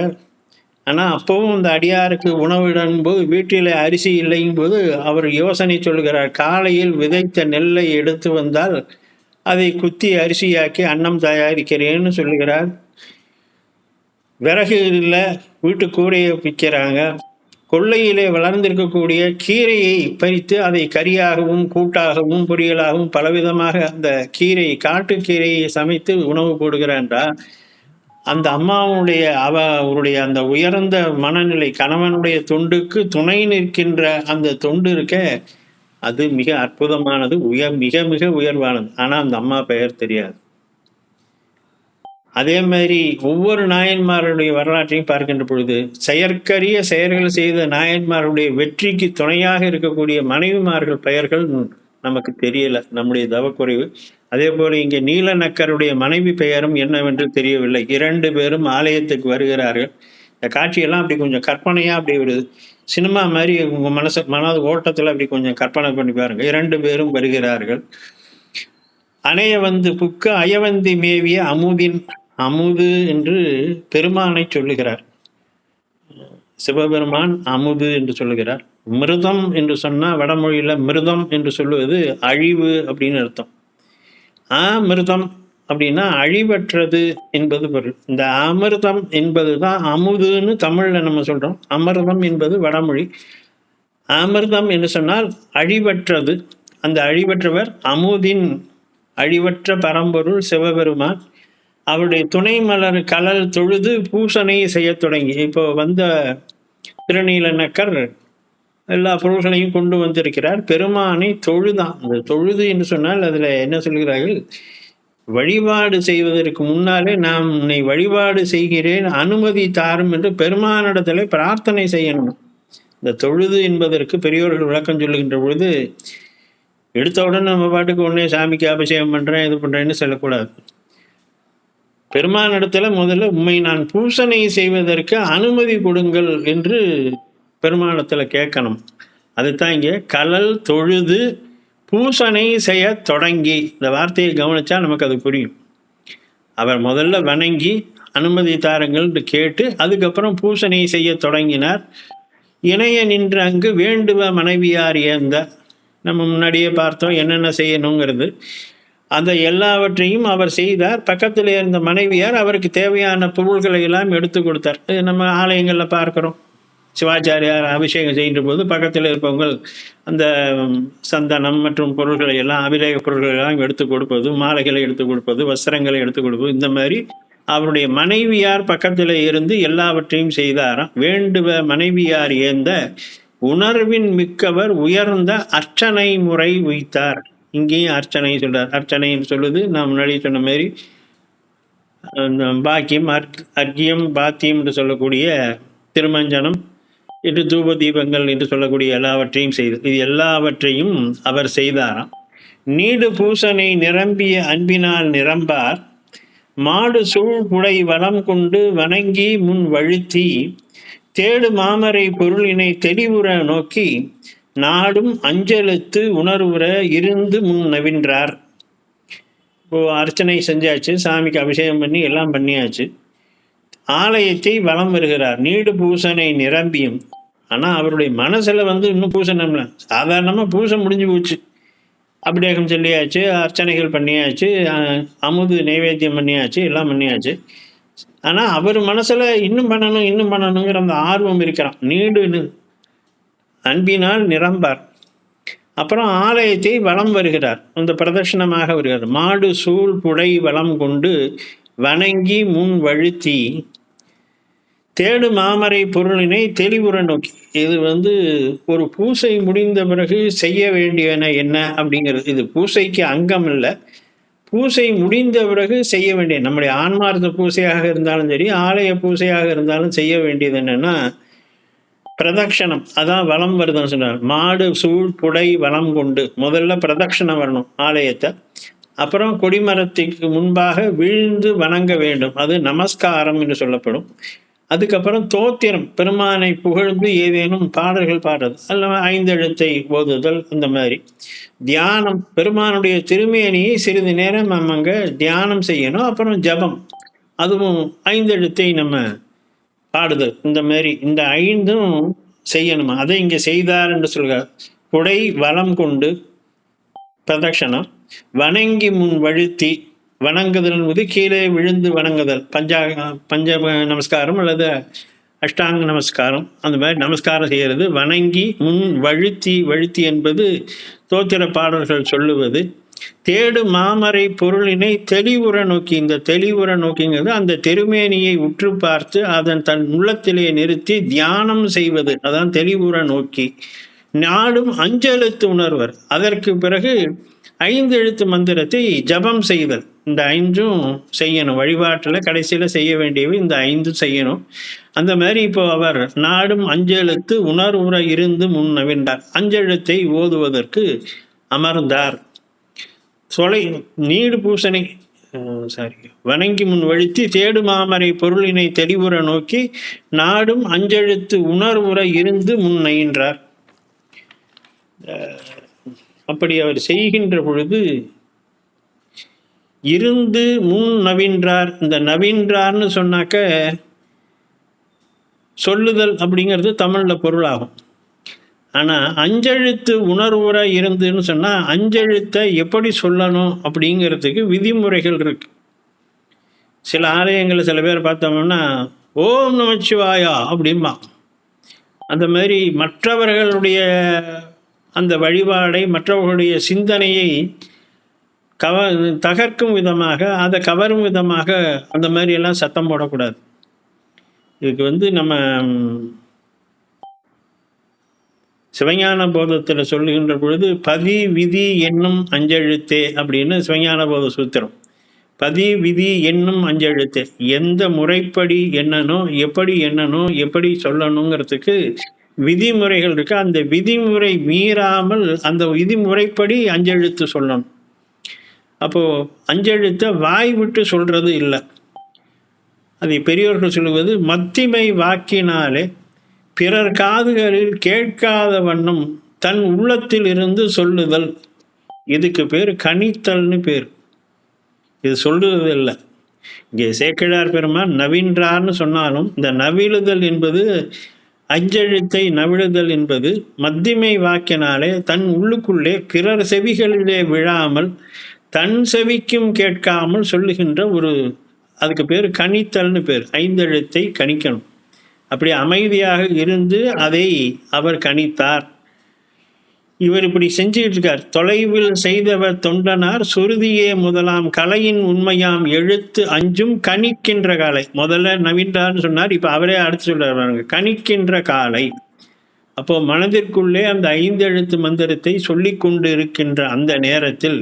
ஆனால் அப்பவும் அந்த அடியாருக்கு உணவிடும்போது வீட்டில் அரிசி இல்லைங்கும் போது அவர் யோசனை சொல்கிறார். காலையில் விதைத்த நெல்லை எடுத்து வந்தால் அதை குத்தி அரிசியாக்கி அன்னம் தயாரிக்கிறேன்னு சொல்லுகிறார். விறகு இல்லை, வீட்டு கூரையை பிக்கிறாங்க. கொள்ளையிலே வளர்ந்திருக்கக்கூடிய கீரையை பறித்து அதை கறியாகவும் கூட்டாகவும் பொரியலாகவும் பலவிதமாக அந்த காட்டுக்கீரையை சமைத்து உணவு போடுகிறான்றா. அந்த அம்மாவுடைய அவருடைய அந்த உயர்ந்த மனநிலை, கணவனுடைய தொண்டுக்கு துணை நிற்கின்ற அந்த தொண்டு இருக்க, அது மிக அற்புதமானது, மிக மிக உயர்வானது. ஆனால் அந்த அம்மா பெயர் தெரியாது. அதே மாதிரி ஒவ்வொரு நாயன்மாருடைய வரலாற்றையும் பார்க்கின்ற பொழுது செயற்கரிய செயல்கள் செய்த நாயன்மாருடைய வெற்றிக்கு துணையாக இருக்கக்கூடிய மனைவிமார்கள் பெயர்கள் நமக்கு தெரியல, நம்முடைய தவக்குறைவு. அதே போல இங்கே நீலநக்கருடைய மனைவி பெயரும் என்னவென்று தெரியவில்லை. 2 பேரும் ஆலயத்துக்கு வருகிறார்கள். இந்த காட்சியெல்லாம் அப்படி கொஞ்சம் கற்பனையா அப்படி ஒரு சினிமா மாதிரி உங்க மனது ஓட்டத்துல அப்படி கொஞ்சம் கற்பனை பண்ணி பாருங்க. 2 பேரும் வருகிறார்கள். அணைய வந்து புக்க அயவந்தி மேவிய அமுதின் அமுது என்று பெருமானை சொல்லுகிறார். சிவபெருமான் அமுது என்று சொல்லுகிறார். மிருதம் என்று சொன்னா வடமொழியில மிருதம் என்று சொல்லுவது அழிவு அப்படின்னு அர்த்தம். மிருதம் அப்படின்னா அழிவற்றது என்பது பொருள். இந்த அமிர்தம் என்பதுதான் அமுதுன்னு தமிழ்ல நம்ம சொல்றோம். அமிர்தம் என்பது வடமொழி. அமிர்தம் என்று சொன்னால் அழிவற்றது. அந்த அழிவற்றவர் அமுதின் அழிவற்ற பரம்பொருள் சிவபெருமான். அவருடைய துணை மலர் கலல் தொழுது பூசனை செய்ய தொடங்கி. இப்போ வந்த திருநீலநக்கர் எல்லா பொருள்களையும் கொண்டு வந்திருக்கிறார். பெருமானை தொழுதான். அந்த தொழுது என்று சொன்னால் அதுல என்ன சொல்கிறார்கள், வழிபாடு செய்வதற்கு முன்னாலே நான் உன்னை வழிபாடு செய்கிறேன், அனுமதி தாரும் என்று பெருமானிடத்துல பிரார்த்தனை செய்யணும். இந்த தொழுது என்பதற்கு பெரியோர்கள் விளக்கம் சொல்லுகின்ற பொழுது, எடுத்த உடனே நம்ம பாட்டுக்கு உடனே சாமிக்கு அபிஷேகம் பண்றேன் இது பண்றேன்னு சொல்லக்கூடாது. பெருமானிடத்துல முதல்ல உண்மை நான் பூசனை செய்வதற்கு அனுமதி கொடுங்கள் என்று பெருமானிடத்துல கேட்கணும். அதுதான் இங்கே கலல் தொழுது பூசனை செய்ய தொடங்கி. இந்த வார்த்தையை கவனிச்சா நமக்கு அது புரியும். அவர் முதல்ல வணங்கி அனுமதி தாருங்கள் என்று கேட்டு அதுக்கப்புறம் பூசனை செய்ய தொடங்கினார். இணைய நின்று அங்கு வேண்டுவ மனைவியார் ஏந்த நம்ம முன்னாடியே பார்த்தோம் என்னென்ன செய்யணுங்கிறது. அந்த எல்லாவற்றையும் அவர் செய்தார். பக்கத்தில் இருந்த மனைவியார் அவருக்கு தேவையான பொருள்களை எல்லாம் எடுத்து கொடுத்தார். நம்ம ஆலயங்களில் பார்க்குறோம். சிவாச்சாரியார் அபிஷேகம் செய்கின்ற போது பக்கத்தில் இருப்பவங்க அந்த சந்தனம் மற்றும் பொருள்களை எல்லாம் அபிஷேக பொருள்களை எல்லாம் எடுத்து கொடுப்பது, மாலைகளை எடுத்து கொடுப்பது, வஸ்திரங்களை எடுத்து கொடுப்பது, இந்த மாதிரி அவருடைய மனைவியார் பக்கத்தில் இருந்து எல்லாவற்றையும் செய்தாராம். வேண்டுவ மனைவியார் ஏந்த உணர்வின் மிக்கவர் உயர்ந்த அர்ச்சனை முறை உய்த்தார். இங்கேயும் அர்ச்சனை சொல்றார். அர்ச்சனைன்னு சொல்லுது நான் முன்னாடி சொன்ன மாதிரி பாக்கியம், அர்க்கியம், பாத்தியம் என்று சொல்லக்கூடிய திருமஞ்சனம் என்று தூப தீபங்கள் என்று சொல்லக்கூடிய எல்லாவற்றையும் செய்து இது எல்லாவற்றையும் அவர் செய்தாராம். நீடு பூசனை நிரம்பிய அன்பினால் நிரம்பார் மாடு சூழ் புடை வளம் கொண்டு வணங்கி முன் வழுத்தி தேடு மாமரை பொருளினை தெளிவுற நோக்கி நாடும் அஞ்செழுத்து உணர்வுற இருந்து முன் நவின்றார். இப்போ அர்ச்சனை செஞ்சாச்சு, சாமிக்கு அபிஷேகம் பண்ணி எல்லாம் பண்ணியாச்சு. ஆலயத்தை வலம் வருகிறார். நீடு பூசனை நிரம்பியும். ஆனா அவருடைய மனசுல இன்னும் பூசணம் இல்லை. சாதாரணமா பூசை முடிஞ்சு போச்சு. அபிஷேகம் சொல்லியாச்சு, அர்ச்சனைகள் பண்ணியாச்சு, அமுது நைவேத்தியம் பண்ணியாச்சு, எல்லாம் பண்ணியாச்சு. ஆனா அவர் மனசுல இன்னும் பண்ணணுங்கிற அந்த ஆர்வம் இருக்கிறான். நீடு அன்பினால் நிரம்பார். அப்புறம் ஆலயத்தை வலம் வருகிறார். அந்த பிரதர்ஷனமாக வருகிறார். மாடு சூழ் புடை வளம் கொண்டு வணங்கி முன் வழுத்தி தேடு மாமரை பொருளினை தெளிவுற நோக்கி. இது ஒரு பூசை முடிந்த பிறகு செய்ய வேண்டியன என்ன அப்படிங்கிறது. இது பூசைக்கு அங்கம் இல்லை. பூசை முடிந்த பிறகு செய்ய வேண்டிய நம்முடைய ஆன்மார்த்த பூசையாக இருந்தாலும் சரி, ஆலய பூசையாக இருந்தாலும் செய்ய வேண்டியது என்னன்னா பிரதட்சணம். அதான் வலம் வருதுன்னு சொன்னார். மாடு சூழ் புடை வலம் கொண்டு முதல்ல பிரதட்சணம் வரணும் ஆலயத்தை. அப்புறம் கொடிமரத்துக்கு முன்பாக வீழ்ந்து வணங்க வேண்டும். அது நமஸ்காரம் என்று சொல்லப்படும். அதுக்கப்புறம் தோத்திரம், பெருமானை புகழ்ந்து ஏதேனும் பாடல்கள் பாடுறது, அல்ல 5 எழுத்தை ஓதுதல், அந்த மாதிரி. தியானம், பெருமானுடைய திருமேனியை சிறிது நேரம் நம்ம அங்கே தியானம் செய்யணும். அப்புறம் ஜபம், அதுவும் 5 எழுத்தை நம்ம பாடுதல், இந்த மாதிரி இந்த 5ம் செய்யணுமா. அதை இங்கே செய்தார் என்று சொல்கிறார். புடை வலம் கொண்டு பிரதட்சணம், வணங்கி முன் வழுத்தி, வணங்குதல் என்பது கீழே விழுந்து வணங்குதல், பஞ்ச நமஸ்காரம் அல்லது அஷ்டாங்க நமஸ்காரம், அந்த மாதிரி நமஸ்காரம் செய்கிறது. வணங்கி முன் வழுத்தி என்பது தோத்திர பாடல்கள் சொல்லுவது. தேடு மாமரை பொருளினை தெளிவுற நோக்கி, இந்த தெளிவுற நோக்கிங்கிறது அந்த திருமேனியை உற்று பார்த்து அதன் தன் உள்ளத்திலே நிறுத்தி தியானம் செய்வது, அதான் தெளிவுற நோக்கி. நாடும் அஞ்செழுத்து உணர்வர். அதற்கு பிறகு 5 எழுத்து மந்திரத்தை ஜபம் செய்தல். இந்த 5ம் செய்யணும். வழிபாட்டில் கடைசியில் செய்ய வேண்டியவை இந்த 5 செய்யணும். அந்த மாதிரி இப்போ அவர் நாடும் அஞ்செழுத்து உணர்வுற இருந்து முன் நவின்றார். அஞ்செழுத்தை ஓதுவதற்கு அமர்ந்தார். நீடு பூசனை வணங்கி முன் வழுத்தி தேடு மாமரை பொருளினை தெளிவுற நோக்கி நாடும் அஞ்செழுத்து உணர்வுற இருந்து முன் நயின்றார். அப்படி அவர் செய்கின்ற பொழுது இருந்து முன் நவின்றார். இந்த நவின்றார்னு சொன்னாக்க சொல்லுதல் அப்படிங்கிறது தமிழில் பொருளாகும். ஆனால் அஞ்செழுத்து உணர்வுற இருந்துன்னு சொன்னால் அஞ்செழுத்தை எப்படி சொல்லணும் அப்படிங்கிறதுக்கு விதிமுறைகள் இருக்கு. சில ஆலயங்களில் சில பேர் பார்த்தோம்னா ஓம் நமச்சிவாயா அப்படிம்பா. அந்த மாதிரி மற்றவர்களுடைய அந்த வழிபாடை, மற்றவர்களுடைய சிந்தனையை தகர்க்கும் விதமாக, அதை கவரும் விதமாக அந்த மாதிரி எல்லாம் சத்தம் போடக்கூடாது. இதுக்கு நம்ம சிவஞான போதத்தில் சொல்லுகின்ற பொழுது பதி விதி என்னும் அஞ்செழுத்தே அப்படின்னு சிவஞான போத சூத்திரம். பதி விதி என்னும் அஞ்செழுத்தே, எந்த முறைப்படி என்னணும், எப்படி என்னணும், எப்படி சொல்லணுங்கிறதுக்கு விதிமுறைகள் இருக்கு. அந்த விதிமுறை மீறாமல் அந்த விதிமுறைப்படி அஞ்செழுத்து சொல்லணும். அப்போ அஞ்செழுத்தை வாய் விட்டு சொல்றது இல்லை. அதை பெரியோர்கள் சொல்லுவது மத்திமை வாக்கினாலே பிறர் காதுகளில் கேட்காத வண்ணம் தன் உள்ளத்தில் இருந்து சொல்லுதல். இதுக்கு பேர் கணித்தல்னு பேர். இது சொல்லுறது இல்லை. இங்கே சேக்கிழார் பெருமான் நவின்றார்னு சொன்னாலும் இந்த நவிழுதல் என்பது, அஞ்செழுத்தை நவிழுதல் என்பது மத்திமை வாக்கினாலே தன் உள்ளுக்குள்ளே பிறர் செவிகளிலே விழாமல் தன் செவிக்கும் கேட்காமல் சொல்லுகின்ற அதுக்கு பேர் கணித்தல்னு பேர். 5 எழுத்தை கணிக்கணும். அப்படி அமைதியாக இருந்து அதை அவர் கணித்தார். இவர் இப்படி செஞ்சுட்டு இருக்கார். தொலைவில் செய்தவர் தொண்டனார் சுருதியே முதலாம் கலையின் உண்மையாம் எழுத்து அஞ்சும் கணிக்கின்ற காலை. முதல்ல நவீன்றார்னு சொன்னார், இப்ப அவரே அடுத்து சொல்றாரு கணிக்கின்ற காலை. அப்போ மனதிற்குள்ளே அந்த 5 எழுத்து மந்திரத்தை சொல்லி கொண்டு இருக்கின்ற அந்த நேரத்தில்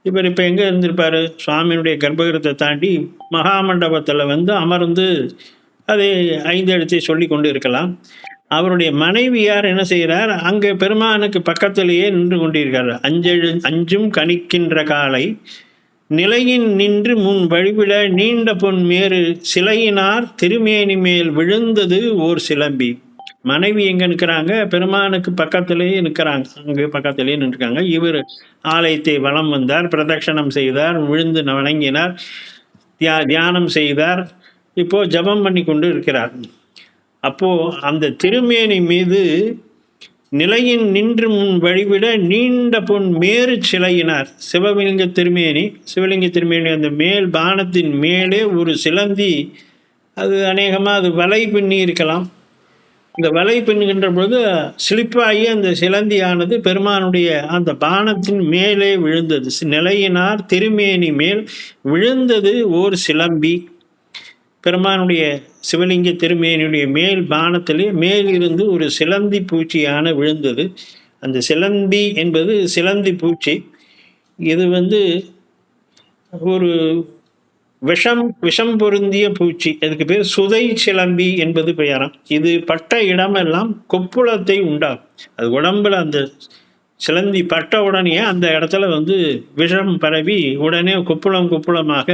இவர் இப்ப எங்க இருந்திருப்பாரு? சுவாமியினுடைய கர்ப்பகிரத்தை தாண்டி மகாமண்டபத்துல அமர்ந்து அதை 5 எழுத்தை சொல்லி கொண்டு இருக்கலாம். அவருடைய மனைவியார் என்ன செய்கிறார்? அங்கே பெருமானுக்கு பக்கத்திலேயே நின்று கொண்டிருக்கிறார். அஞ்சும் கணிக்கின்ற காலை நிலையின் நின்று முன் வழிவிட நீண்ட பொன் மேறு சிலையினார் திருமேனி மேல் விழுந்தது ஓர் சிலம்பி. மனைவி எங்க நிற்கிறாங்க? பெருமானுக்கு பக்கத்திலேயே நிற்கிறாங்க. அங்கே பக்கத்திலேயே நின்றுருக்காங்க. இவர் ஆலயத்தை வலம் வந்தார், பிரதட்சணம் செய்தார், விழுந்து வணங்கினார், தியானம் செய்தார். இப்போ ஜபம் பண்ணி கொண்டு இருக்கிறார். அப்போ அந்த திருமேனி மீது நிலையின் நின்று முன் வழிவிட நீண்ட பொன் மேறு சிலையினார். சிவலிங்க திருமேனி அந்த மேல் பானத்தின் மேலே ஒரு சிலந்தி, அது அநேகமாக அது வலை பின்னி இருக்கலாம். இந்த வலை பின்னுகின்ற பொழுது சிலிப்பாகி அந்த சிலந்தியானது பெருமானுடைய அந்த பானத்தின் மேலே விழுந்தது. நிலையினார் திருமேனி மேல் விழுந்தது ஓர் சிலம்பி. பெருமானுடைய சிவலிங்க திருமேனியுடைய மேல் பானத்திலே மேலிருந்து ஒரு சிலந்தி பூச்சியான விழுந்தது. அந்த சிலந்தி என்பது சிலந்தி பூச்சி. இது ஒரு விஷம் பொருந்திய பூச்சி. அதுக்கு பேர் சுதை சிலம்பி என்பது பெயராம். இது பட்ட இடமெல்லாம் கொப்புளத்தை உண்டாகும். அது உடம்புல அந்த சிலந்தி பட்ட உடனே அந்த இடத்துல விஷம் பரவி உடனே கொப்புளமாக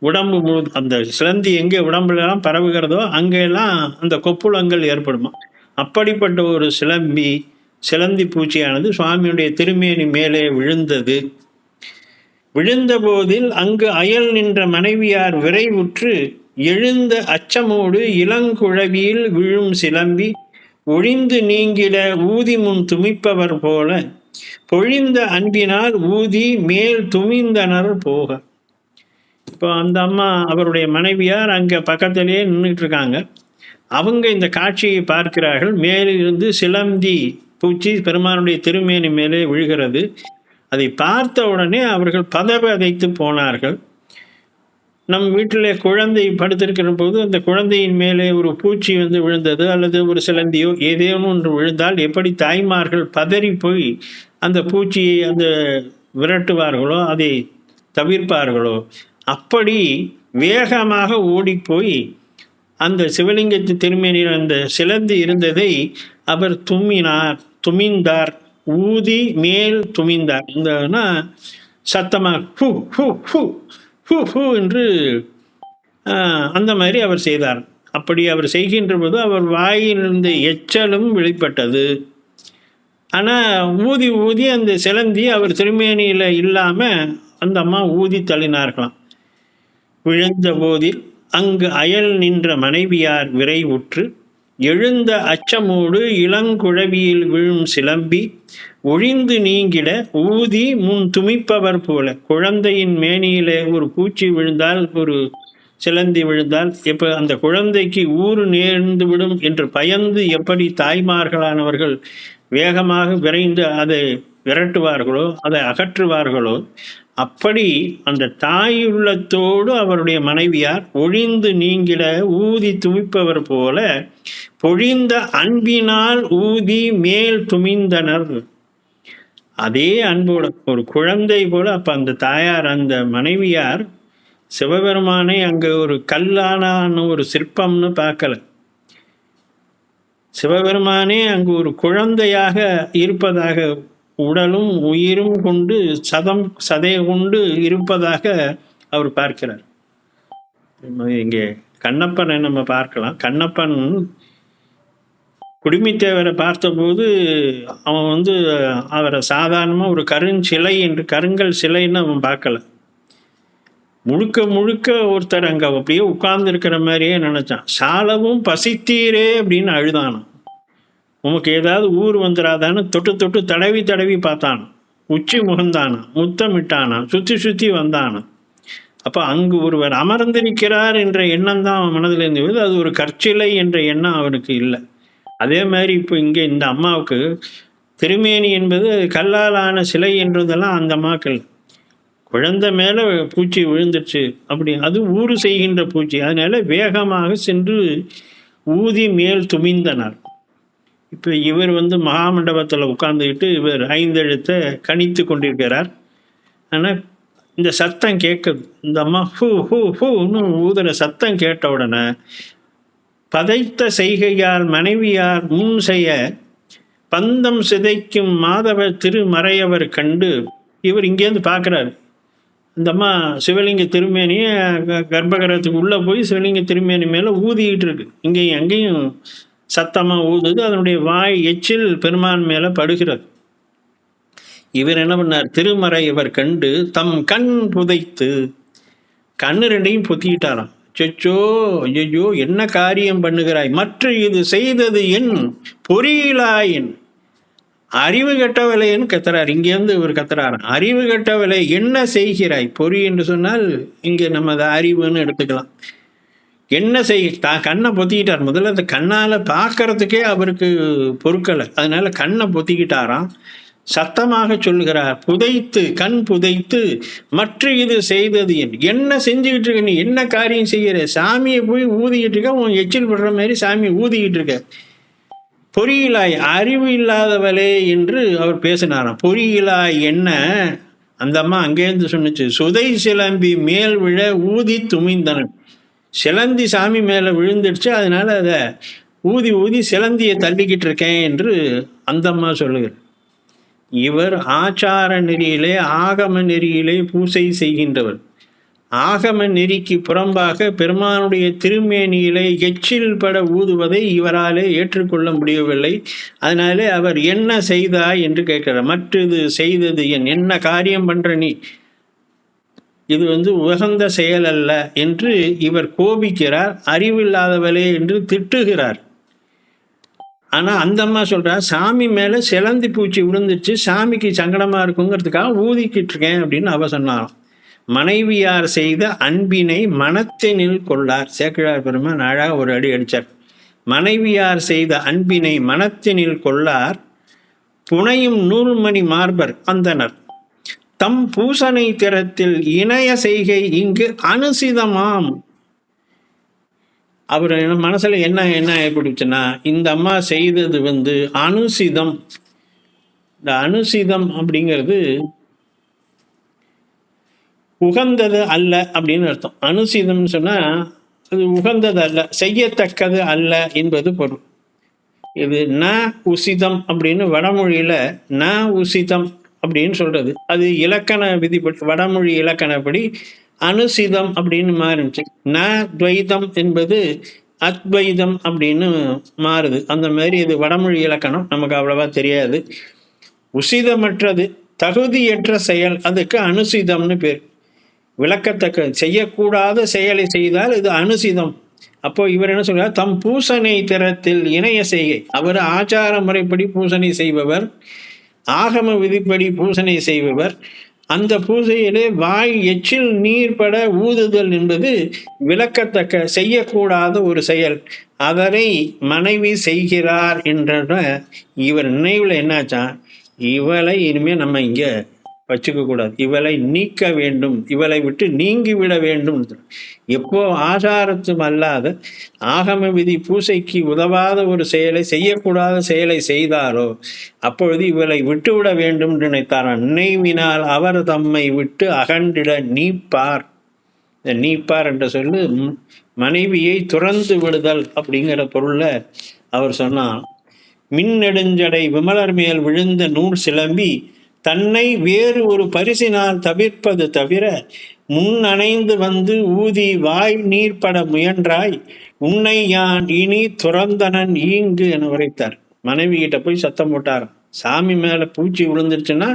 உடம்பு முழு அந்த சிலந்தி எங்கே உடம்புலாம் பரவுகிறதோ அங்கெல்லாம் அந்த கொப்புளங்கள் ஏற்படுமா. அப்படிப்பட்ட ஒரு சிலந்தி பூச்சியானது சுவாமியுடைய திருமேனி மேலே விழுந்தது. விழுந்த போதில் அங்கு அயல் நின்ற மனைவியார் விரைவுற்று எழுந்த அச்சமோடு இளங்குழவியில் விழும் சிலம்பி ஒழிந்து நீங்கிட ஊதி முன் துமிப்பவர் போல பொழிந்த அன்பினால் ஊதி மேல் துமிந்தனர் போக. இப்போ அந்த அம்மா, அவருடைய மனைவியார் அங்கே பக்கத்திலேயே நின்றுட்டு இருக்காங்க. அவங்க இந்த காட்சியை பார்க்கிறார்கள். மேலிருந்து சிலந்தி பூச்சி பெருமானுடைய திருமேனி மேலே விழுகிறது. அதை பார்த்த உடனே அவர்கள் பதபதைத்து போனார்கள். நம் வீட்டில் குழந்தை படுத்திருக்கிற போது அந்த குழந்தையின் மேலே ஒரு பூச்சி விழுந்தது அல்லது ஒரு சிலந்தியோ ஏதேனும் ஒன்று விழுந்தால் எப்படி தாய்மார்கள் பதறி போய் அந்த பூச்சியை அந்த விரட்டுவார்களோ அதை தவிர்ப்பார்களோ அப்படி வேகமாக ஓடிப்போய் அந்த சிவலிங்கத்து திருமேனியில் அந்த சிலந்தி இருந்ததை அவர் துமிந்தார், ஊதி மேல் துமிந்தார். இந்தனா சத்தமாக who who who who who என்று அந்த மாதிரி அவர் செய்தார். அப்படி அவர் செய்கின்ற போது அவர் வாயிலிருந்து எச்சலும் வெளிப்பட்டது. ஆனால் ஊதி ஊதி அந்த சிலந்தி அவர் திருமேனியில் இல்லாமல் அந்த அம்மா ஊதி தள்ளினார்களாம். விழுந்த போதில் அங்கு அயல் நின்ற மனைவியார் விரைவுற்று எழுந்த அச்சமோடு இளங்குழவியில் விழும் சிலம்பி ஒழிந்து நீங்கிட ஊதி முன் துமிப்பவர் போல. குழந்தையின் மேனியிலே ஒரு பூச்சி விழுந்தால், ஒரு சிலந்தி விழுந்தால் எப்போ அந்த குழந்தைக்கு ஊறு நேர்ந்து விடும் என்று பயந்து எப்படி தாய்மார்களானவர்கள் வேகமாக விரைந்து அதை விரட்டுவார்களோ, அதை அகற்றுவார்களோ, அப்படி அந்த தாயுள்ளத்தோடு அவருடைய மனைவியார் ஒழிந்து நீங்கிட ஊதி துமிப்பவர் போல பொழிந்த அன்பினால் ஊதி மேல் துமிந்தனர். அதே அன்போட ஒரு குழந்தை போல அப்ப அந்த தாயார், அந்த மனைவியார் சிவபெருமானை அங்கே ஒரு கல்லான ஒரு சிற்பம்னு பார்க்கல. சிவபெருமானே அங்கு ஒரு குழந்தையாக இருப்பதாக, உடலும் உயிரும் கொண்டு சதை கொண்டு இருப்பதாக அவர் பார்க்கிறார். இங்கே கண்ணப்பனை நம்ம பார்க்கலாம். கண்ணப்பன் குடுமித்தேவரை பார்த்தபோது அவன் அவரை சாதாரணமாக ஒரு கருஞ்சிலை என்று, கருங்கல் சிலைன்னு அவன் பார்க்கல. முழுக்க முழுக்க ஒருத்தர் அங்கே அப்படியே உட்கார்ந்து இருக்கிற மாதிரியே நினைச்சான். சாலவும் பசித்தீரே அப்படின்னு அழுதானான். உமக்கு ஏதாவது ஊர் வந்துடாதான்னு தொட்டு தொட்டு தடவி தடவி பார்த்தானா, உச்சி முகந்தானா, முத்தமிட்டானா, சுற்றி சுற்றி வந்தானா. அப்போ அங்கு ஒருவர் அமர்ந்திருக்கிறார் என்ற எண்ணம் தான் அவன் மனதில் இருந்தது. அது ஒரு கற்சிலை என்ற எண்ணம் அவனுக்கு இல்லை. அதே மாதிரி இப்போ இங்கே இந்த அம்மாவுக்கு திருமேனி என்பது கல்லாலான சிலை என்றதெல்லாம் அந்த அம்மாக்கள். குழந்தை மேலே பூச்சி விழுந்துச்சு, அப்படி அது ஊறு செய்கின்ற பூச்சி. அதனால வேகமாக சென்று ஊதி மேல் துமிந்தனர். இப்போ இவர் மகாமண்டபத்தில் உட்கார்ந்துக்கிட்டு இவர் 5 எழுத்தை கணித்து கொண்டிருக்கிறார். ஆனால் இந்த சத்தம் கேட்குது. இந்த அம்மா ஹூ ஹூ ஹூன்னு ஊதுற சத்தம் கேட்ட உடனே பதைத்த செய்கையால் மனைவியார் முன் செய்ய பந்தம் சிதைக்கும் மாதவ திருமறையவர் கண்டு இவர் இங்கேருந்து பார்க்குறாரு. இந்த அம்மா சிவலிங்க திருமேனியை கர்ப்பகிரகத்துக்கு உள்ளே போய் சிவலிங்க திருமேனி மேலே ஊதிக்கிட்டு இருக்கு. இங்கேயும் அங்கேயும் சத்தமாக ஊதுது. அதனுடைய வாய் எச்சில் பெருமான் மேலே படுகிறது. இவர் என்ன பண்ணார்? திருமறையவர் கண்டு தம் கண் புதைத்து கண்ணு 2ஐயும் பொத்திக்கிட்டாராம். சொச்சோ ஐயோ என்ன காரியம் பண்ணுகிறாய், மற்ற இது செய்தது என் பொறியிலாயின், அறிவு கெட்டவளைன்னு கத்துறார். இங்கேருந்து இவர் கத்துறாராம். அறிவு கெட்டவளை என்ன செய்கிறாய். பொறி என்று சொன்னால் இங்கே நம்ம அதை அறிவுன்னு எடுத்துக்கலாம். என்ன தான் கண்ணை பொத்திக்கிட்டார். முதல்ல அந்த கண்ணால் பார்க்கறதுக்கே அவருக்கு பொறுக்கலை. அதனால கண்ணை பொத்திக்கிட்டாராம். சத்தமாக சொல்லுகிறார், புதைத்து கண் புதைத்து மற்ற இது செய்தது என்ன செஞ்சுக்கிட்டு இருக்க, நீ என்ன காரியம் செய்கிற, சாமியை போய் ஊதிக்கிட்டு இருக்க, உன் எச்சில் படுற மாதிரி சாமியை ஊதிக்கிட்டு இருக்க, பொறியிலாய் அறிவு இல்லாதவளே என்று அவர் பேசினாராம். பொறியிலாய் என்ன அந்த அம்மா அங்கேருந்து சொன்னிச்சு, சுதை சிலம்பி மேல் விழ ஊதி துமிந்தனன். சிலந்தி சாமி மேலே விழுந்துடுச்சு, அதனால அதை ஊதி ஊதி சிலந்தியை தள்ளிக்கிட்டு இருக்கேன் என்று அந்த அம்மா சொல்லுகிறார். இவர் ஆச்சார நெறியிலே ஆகம நெறியிலே பூசை செய்கின்றவர். ஆகம நெறிக்கு புறம்பாக பெருமானுடைய திருமேனியிலே எச்சில் பட ஊதுவதை இவராலே ஏற்றுக்கொள்ள முடியவில்லை. அதனாலே அவர் என்ன செய்தாய் என்று கேட்கிறார். மற்றது செய்தது என்ன காரியம் பண்ற நீ, இது உகந்த செயல் அல்ல என்று இவர் கோபிக்கிறார். அறிவில்லாதவளே என்று திட்டுகிறார். ஆனா அந்த அம்மா சொல்றா, சாமி மேல சிலந்தி பூச்சி விழுந்துச்சு, சாமிக்கு சங்கடமா இருக்குங்கிறதுக்காக ஊதிக்கிட்டு இருக்கேன் அப்படின்னு அவ சொன்னாராம். மனைவியார் செய்த அன்பினை மனத்தினில் கொள்ளார். சேக்கிழார் பெருமான் அழகாக ஒரு அடி அடிச்சார். மனைவியார் செய்த அன்பினை மனத்தினில் கொள்ளார், புனையும் நூல்மணி மார்பர் அந்தனர் தம் பூசனை திறத்தில் இணைய செய்கை இங்கு அனுசிதமாம். அவர் மனசுல என்ன ஏற்படுச்சுன்னா, இந்த அம்மா செய்தது அனுசிதம், இந்த அனுசிதம் அப்படிங்கிறது உகந்தது அல்ல அப்படின்னு அர்த்தம். அனுசிதம்னு சொன்னா அது உகந்தது அல்ல, செய்யத்தக்கது அல்ல என்பது பொருள். இது ந உசிதம் அப்படின்னு வடமொழியில ந உசிதம் அப்படின்னு சொல்றது. அது இலக்கண விதிப்படி, வடமொழி இலக்கணப்படி அனுசிதம் அப்படின்னு மாறிச்சு. ந துவைதம் என்பது அத்வைதம் அப்படின்னு மாறுது. அந்த மாதிரி இது வடமொழி இலக்கணம், நமக்கு அவ்வளவா தெரியாது. உசிதமற்றது, தகுதியற்ற செயல், அதுக்கு அனுசிதம்னு பேர். விளக்கத்தக்க செய்யக்கூடாத செயலை செய்தால் இது அனுசிதம். அப்போ இவர் என்ன சொல்றார், தம் பூசனை திறத்தில் இணைய செய்கை. அவர் ஆச்சார முறைப்படி பூசனை செய்பவர், ஆகம விதிப்படி பூசனை செய்பவர். அந்த பூசையிலே வாய் எச்சில் நீர்பட ஊதுதல் என்பது விளக்கத்தக்க செய்யக்கூடாத ஒரு செயல். அதனை மனைவி செய்கிறார் என்ற இவர் நினைவுல என்னாச்சா, இவளை இனிமே நம்ம இங்க வச்சுக்க கூடாது, இவளை நீக்க வேண்டும், இவளை விட்டு நீங்கி விட வேண்டும். எப்போ ஆசாரத்தும் அல்லாத ஆகம விதி பூசைக்கு உதவாத ஒரு செயலை, செய்யக்கூடாத செயலை செய்தாரோ அப்பொழுது இவளை விட்டுவிட வேண்டும் என்று நினைத்தாராம். நினைவினால் அவர் தம்மை விட்டு அகன்றிட நீப்பார். இந்த நீப்பார் என்ற சொல்லு மனைவியை துறந்து விடுதல் அப்படிங்கிற பொருள்ல அவர் சொன்னார். மின்னெடுஞ்சடை விமலர் மேல் விழுந்த நூல் சிலம்பி தன்னை வேறு ஒரு பரிசினால் தவிர்ப்பது தவிர முன்னணைந்து வந்து ஊதி வாய் நீர்பட முயன்றாய் உன்னை யான் இனி துறந்தனன் ஈங்கு என உரைத்தார். மனைவி கிட்ட போய் சத்தம் போட்டார். சாமி மேல பூச்சி விழுந்துருச்சுன்னா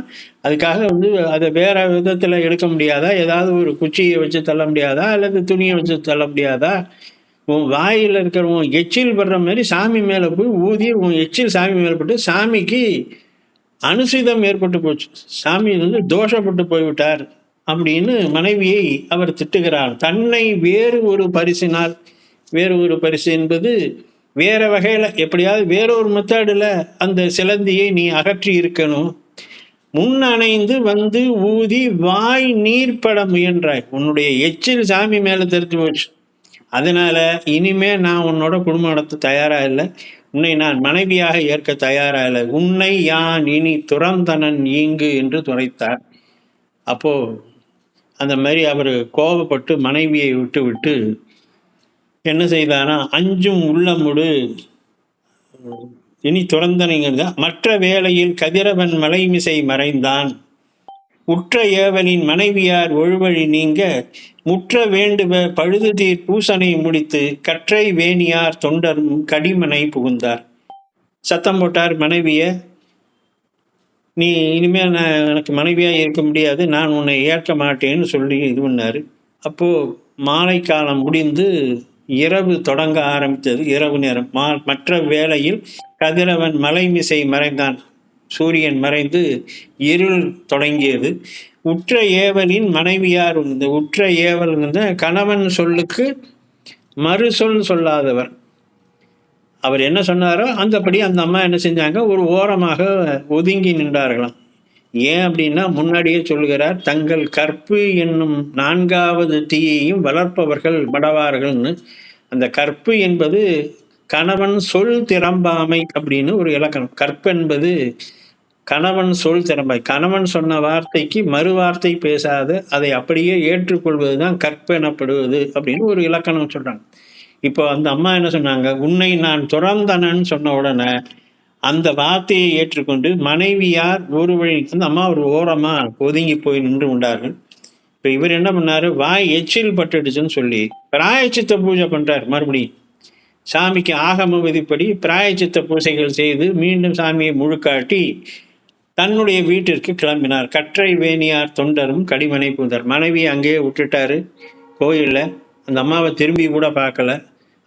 அதுக்காக அதை வேற விதத்துல எடுக்க முடியாதா, ஏதாவது ஒரு குச்சியை வச்சு தள்ள முடியாதா, அல்லது துணியை வச்சு தள்ள முடியாதா, உன் வாயில இருக்கிற உன் எச்சில் படுற மாதிரி சாமி மேல போய் ஊதி உன் எச்சில் சாமி மேல பட்டு சாமிக்கு அனுசிதம் ஏற்பட்டு போச்சு, சாமி தோஷப்பட்டு போய்விட்டார் அப்படின்னு மனைவியை அவர் திட்டுகிறார். தன்னை வேறு ஒரு பரிசினால், வேறு ஒரு பரிசு என்பது வேற வகையில எப்படியாவது வேறொரு மெத்தடில் அந்த சிலந்தியை நீ அகற்றி இருக்கணும். முன்னணைந்து வந்து ஊதி வாய் நீர்பட முயன்றாய். உன்னுடைய எச்சில் சாமி மேல தெரிஞ்சு போச்சு, அதனால இனிமே நான் உன்னோட குடும்பம் நடத்த தயாரா இல்லை, உன்னை நான் மனைவியாக ஏற்க தயாரா இல்லை, உன்னை யான் இனி துறந்தனன் ஈங்கு என்று துரைத்தார். அப்போ அந்த மாதிரி அவர் கோபப்பட்டு மனைவியை விட்டு விட்டு என்ன செய்தாரா, அஞ்சும் உள்ளமுடு இனி துறந்தனைங்க. மற்ற வேளையில் கதிரவன் மலைமிசை மறைந்தான், உற்ற ஏவலின் மனைவியார் ஒழுவழி நீங்க முற்ற வேண்டுவ பழுதுதீர் பூசனை முடித்து கற்றை வேணியார் தொண்டரும் கடிமனை புகுந்தார். சத்தம் போட்டார் மனைவிய, நீ இனிமேல் எனக்கு மனைவியா இருக்க முடியாது, நான் உன்னை ஏற்க மாட்டேன்னு சொல்லி இது பண்ணாரு. அப்போ மாலை காலம் முடிந்து இரவு தொடங்க ஆரம்பித்தது. இரவு நேரம். மற்ற வேளையில் கதிரவன் மலைமிசை மறைந்தான், சூரியன் மறைந்து இருள் தொடங்கியது. உற்ற ஏவலின் மனைவியார், இந்த உற்ற ஏவல் கணவன் சொல்லுக்கு மறுசொல் சொல்லாதவர். அவர் என்ன சொன்னாரோ அந்தபடி அந்த அம்மா என்ன செஞ்சாங்க, ஒரு ஓரமாக ஒதுங்கி நின்றார்களாம். ஏன் அப்படின்னா முன்னாடியே சொல்லுகிறார், தங்கள் கற்பு என்னும் 4வது தீயையும் வளர்ப்பவர்கள் படவார்கள்னு. அந்த கற்பு என்பது கணவன் சொல் திறம்பாமை அப்படின்னு ஒரு இலக்கணம். கற்பு என்பது கணவன் சொல் திறம்பாய், கணவன் சொன்ன வார்த்தைக்கு மறுவார்த்தை பேசாத அதை அப்படியே ஏற்றுக்கொள்வதுதான் கற்பு எனப்படுவது அப்படின்னு ஒரு இலக்கணம் சொல்றாங்க. இப்போ அந்த அம்மா என்ன சொன்னாங்க, உன்னை நான் துறந்தனன்னு சொன்ன உடனே அந்த வார்த்தையை ஏற்றுக்கொண்டு மனைவியார் ஒரு வழி, அந்த அம்மா ஒரு ஓரமா ஒதுங்கி போய் நின்று கொண்டார்கள். இப்போ இவர் என்ன பண்ணாரு, வாய் எச்சில் பட்டுடுச்சுன்னு சொல்லி பிராயச்சித்த பூஜை பண்றார். மறுபடியும் சாமிக்கு ஆகம விதிப்படி பிராயச்சித்த பூஜைகள் செய்து மீண்டும் சாமியை முழுக்காட்டி தன்னுடைய வீட்டிற்கு கிளம்பினார். கற்றை வேணியார் தொண்டரும் கடிமனை புகுந்தார். மனைவியை அங்கேயே விட்டுட்டாரு கோயில்ல. அந்த அம்மாவை திரும்பி கூட பார்க்கல.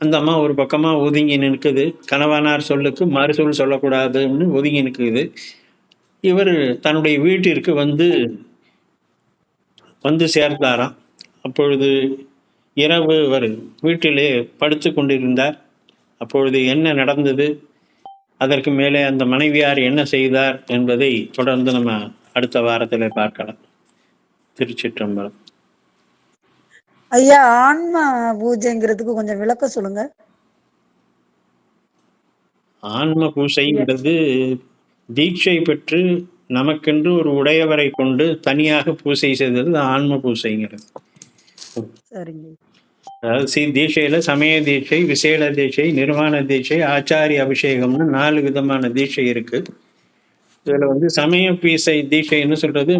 அந்த அம்மா ஒரு பக்கமா ஒதுங்கி நிற்குது, கணவனார் சொல்லுக்கு மறுசொல் சொல்லக்கூடாதுன்னு ஒதுங்கி நிற்குது. இவர் தன்னுடைய வீட்டிற்கு வந்து சேர்ந்தாராம். அப்பொழுது இரவு அவர் வீட்டிலே படுத்து கொண்டிருந்தார். அப்பொழுது என்ன நடந்தது, அதற்கு மேலே அந்த மனைவியார் என்ன செய்தார் என்பதை தொடர்ந்து நம்ம அடுத்த வாரத்தில் பார்க்கலாம். திருச்சிற்றம்பலம். ஐயா, ஆன்ம பூஜைங்கிறதுக்கு கொஞ்சம் விளக்கம் சொல்லுங்க. ஆன்ம பூஜைங்கிறது தீட்சை பெற்று நமக்கென்று ஒரு உடையவரை கொண்டு தனியாக பூசை செய்தது ஆன்ம பூசைங்கிறது. சரிங்க. அதாவது தீட்சையில சமய தீட்சை, விசேட தீட்சை, நிர்வாண தீட்சை, ஆச்சாரிய அபிஷேகம்னு 4 விதமான தீட்சை இருக்கு. இதுல சமய பீசை தீட்சைன்னு சொல்றது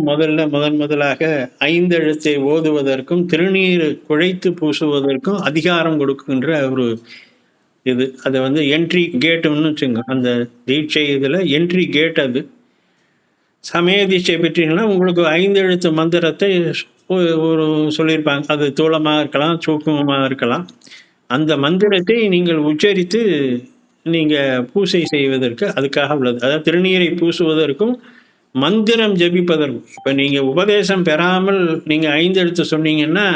முதலாக 5 எழுத்தை ஓதுவதற்கும் திருநீர் குழைத்து பூசுவதற்கும் அதிகாரம் கொடுக்கின்ற ஒரு இது. அது என்ட்ரி கேட்டுன்னு வச்சுங்க. அந்த தீட்சை இதுல என்ட்ரி கேட். அது சமய தீட்சை பெற்றீங்கன்னா உங்களுக்கு 5 எழுத்து மந்திரத்தை ஒரு சொல்லியிருப்பாங்க. அது தூளமாக இருக்கலாம், சூக்குமமாக இருக்கலாம். அந்த மந்திரத்தை நீங்கள் உச்சரித்து நீங்க பூசை செய்வதற்கு அதுக்காக உள்ளது. அதாவது திருநீரை பூசுவதற்கும் மந்திரம் ஜபிப்பதற்கும். இப்ப நீங்க உபதேசம் பெறாமல் நீங்க 5 எழுத்து சொன்னீங்கன்னா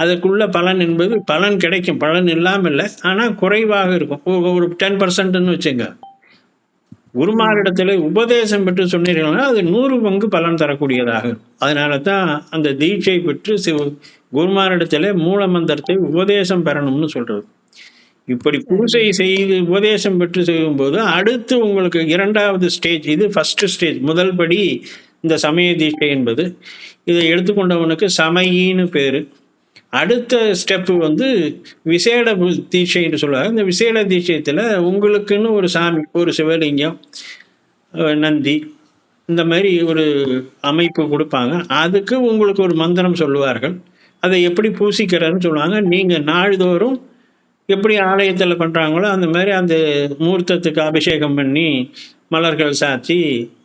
அதுக்குள்ள பலன் என்பது பலன் கிடைக்கும், பலன் இல்லாமல் இல்லை, ஆனா குறைவாக இருக்கும். ஒரு 10% வச்சுங்க. குருமாரிடத்துல உபதேசம் பெற்று சொன்னீர்கள்னா அது 100 பங்கு பலன் தரக்கூடியதாக இருக்கும். அதனால தான் அந்த தீட்சை பெற்று குருமாரிடத்துல மூல மந்திரத்தை உபதேசம் பெறணும்னு சொல்றது. இப்படி பூசை செய்து உபதேசம் பெற்று செய்யும்போது அடுத்து உங்களுக்கு 2வது ஸ்டேஜ். இது ஃபர்ஸ்ட் ஸ்டேஜ், முதல் படி இந்த சமய தீட்சை என்பது. இதை எடுத்துக்கொண்டவனுக்கு சமயின்னு பேரு. அடுத்த ஸ்டெப்பு விசேட தீட்சைன்னு சொல்லுவாங்க. இந்த விசேட தீட்சையத்தில் உங்களுக்குன்னு ஒரு சாமி, ஒரு சிவலிங்கம், நந்தி, இந்த மாதிரி ஒரு அமைப்பு கொடுப்பாங்க. அதுக்கு உங்களுக்கு ஒரு மந்திரம் சொல்லுவார்கள். அதை எப்படி பூசிக்கிறதுன்னு சொல்லுவாங்க. நீங்கள் நாள்தோறும் எப்படி ஆலயத்தில் பண்ணுறாங்களோ அந்த மாதிரி அந்த மூர்த்தத்துக்கு அபிஷேகம் பண்ணி மலர்கள் சாத்தி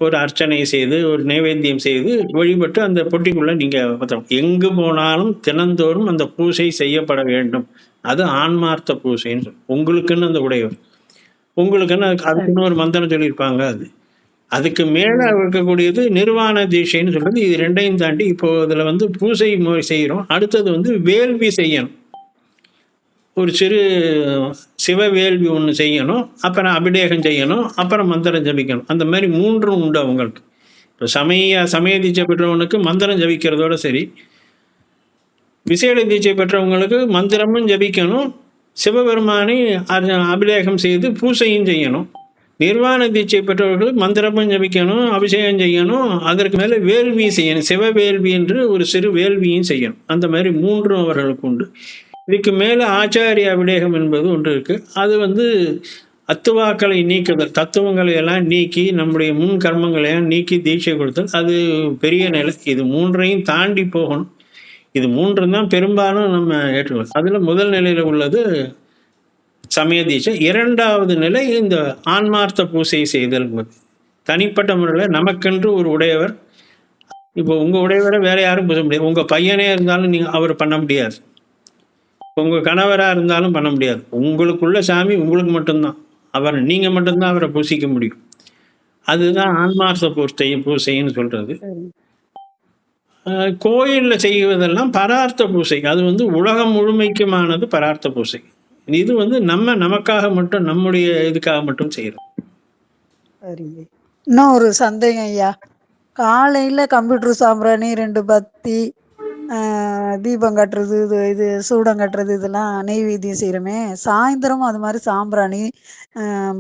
ஒரு அர்ச்சனை செய்து ஒரு நைவேத்தியம் செய்து வழிபட்டு அந்த பொட்டிக்குள்ள நீங்கள் எங்கு போனாலும் தினந்தோறும் அந்த பூசை செய்யப்பட வேண்டும். அது ஆன்மார்த்த பூசைன்னு சொல்லி உங்களுக்குன்னு அந்த உடையவர் உங்களுக்குன்னு அதுக்குன்னு ஒரு மந்திரம் சொல்லியிருப்பாங்க. அதுக்கு மேலே இருக்கக்கூடியது நிர்வாண தீட்சைன்னு சொல்றது. இது 2ஐயும் தாண்டி இப்போ இதில் பூசை முறை செய்கிறோம். அடுத்தது வேள்வி செய்யணும். ஒரு சிறு சிவ வேள்வி ஒன்று செய்யணும், அப்புறம் அபிஷேகம் செய்யணும், அப்புறம் மந்திரம் ஜபிக்கணும். அந்த மாதிரி 3 உண்டு அவங்களுக்கு. இப்போ சமய தீட்சை பெற்றவனுக்கு மந்திரம் ஜபிக்கிறதோட சரி, விசேட தீட்சை பெற்றவங்களுக்கு மந்திரமும் ஜபிக்கணும், சிவபெருமானை அபிஷேகம் செய்து பூசையும் செய்யணும். நிர்வாண தீட்சை பெற்றவர்களுக்கு மந்திரமும் ஜபிக்கணும், அபிஷேகம் செய்யணும், அதற்கு மேலே வேள்வி செய்யணும். சிவ வேள்வி என்று ஒரு சிறு வேள்வியும் செய்யணும். அந்த மாதிரி 3 அவர்களுக்கு உண்டு. இதுக்கு மேலே ஆச்சாரிய அபிஷேகம் என்பது ஒன்று இருக்கு. அது அத்துவாக்களை நீக்குதல், தத்துவங்களை எல்லாம் நீக்கி நம்முடைய முன் கர்மங்களை எல்லாம் நீக்கி தீட்சை கொடுத்தல். அது பெரிய நிலை. இது 3ஐயும் தாண்டி போகணும். இது 3 தான் பெரும்பாலும் நம்ம ஏற்றுக்கொள்ளலாம். அதுல முதல் நிலையில உள்ளது சமய தீட்சை. 2வது நிலை இந்த ஆன்மார்த்த பூசை செய்தல். தனிப்பட்ட முறையில் நமக்கென்று ஒரு உடையவர். இப்போ உங்க உடையவரை வேற யாரும் பூச முடியாது. உங்க பையனே இருந்தாலும் நீங்க அவர் பண்ண முடியாது. உங்க கணவரா இருந்தாலும் பண்ண முடியாது. உங்களுக்குள்ள சாமி உங்களுக்கு மட்டும்தான். நீங்க மட்டும்தான் அவரை பூசிக்க முடியும். அதுதான் ஆன்மார்த்த பூசைன்னு சொல்றது. கோயில்ல செய்வதெல்லாம் பரார்த்த பூசை. அது உலகம் முழுமைக்குமானது பரார்த்த பூசை. இது நமக்காக மட்டும், நம்முடைய இதுக்காக மட்டும் செய்யறோம். இன்னும் ஒரு சந்தேகம் ஐயா. காலையில கம்ப்யூட்டர் சாம்பிராணி 2 பத்தி தீபம் கட்டுறது, இது சூடம் கட்டுறது, இதெல்லாம் நெய்வேத்தியம் செய்யறோமே. சாயந்தரமும் அது மாதிரி சாம்பிராணி,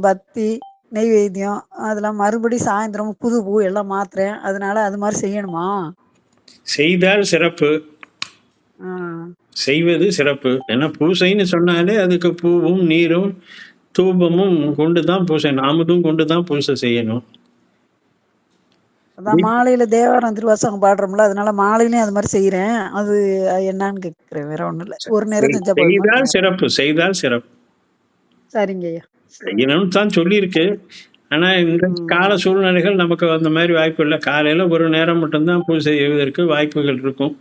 பத்தி, நெய்வேத்தியம் அதெல்லாம் மறுபடி சாயந்தரம் புது பூ எல்லாம் மாத்துறேன். அதனால அது மாதிரி செய்யணுமா? செய்தால் சிறப்பு, செய்வது சிறப்பு. ஏன்னா பூசைன்னு சொன்னாலே அதுக்கு பூவும் நீரும் தூபமும் கொண்டுதான் பூசை, நாமதும் கொண்டுதான் பூசை செய்யணும். அதான் மாலையில தேவாரம் திருவாசகம் பாடுறோம்ல, அதனால மாலையிலயும் அது மாதிரி செய்யறேன். அது என்னன்னு கேக்குறேன், வேற ஒண்ணும் இல்ல. ஒரு நேரம் செய்தால் சிறப்பு, செய்தால் சிறப்பு. சரிங்க ஐயா. செய்யணும்னு தான் சொல்லியிருக்கு. ஆனா இந்த கால சூழ்நிலைகள் நமக்கு அந்த மாதிரி வாய்ப்பு இல்லை. காலையில ஒரு நேரம் மட்டும்தான் பூஜை செய்வதற்கு வாய்ப்புகள் இருக்கும்.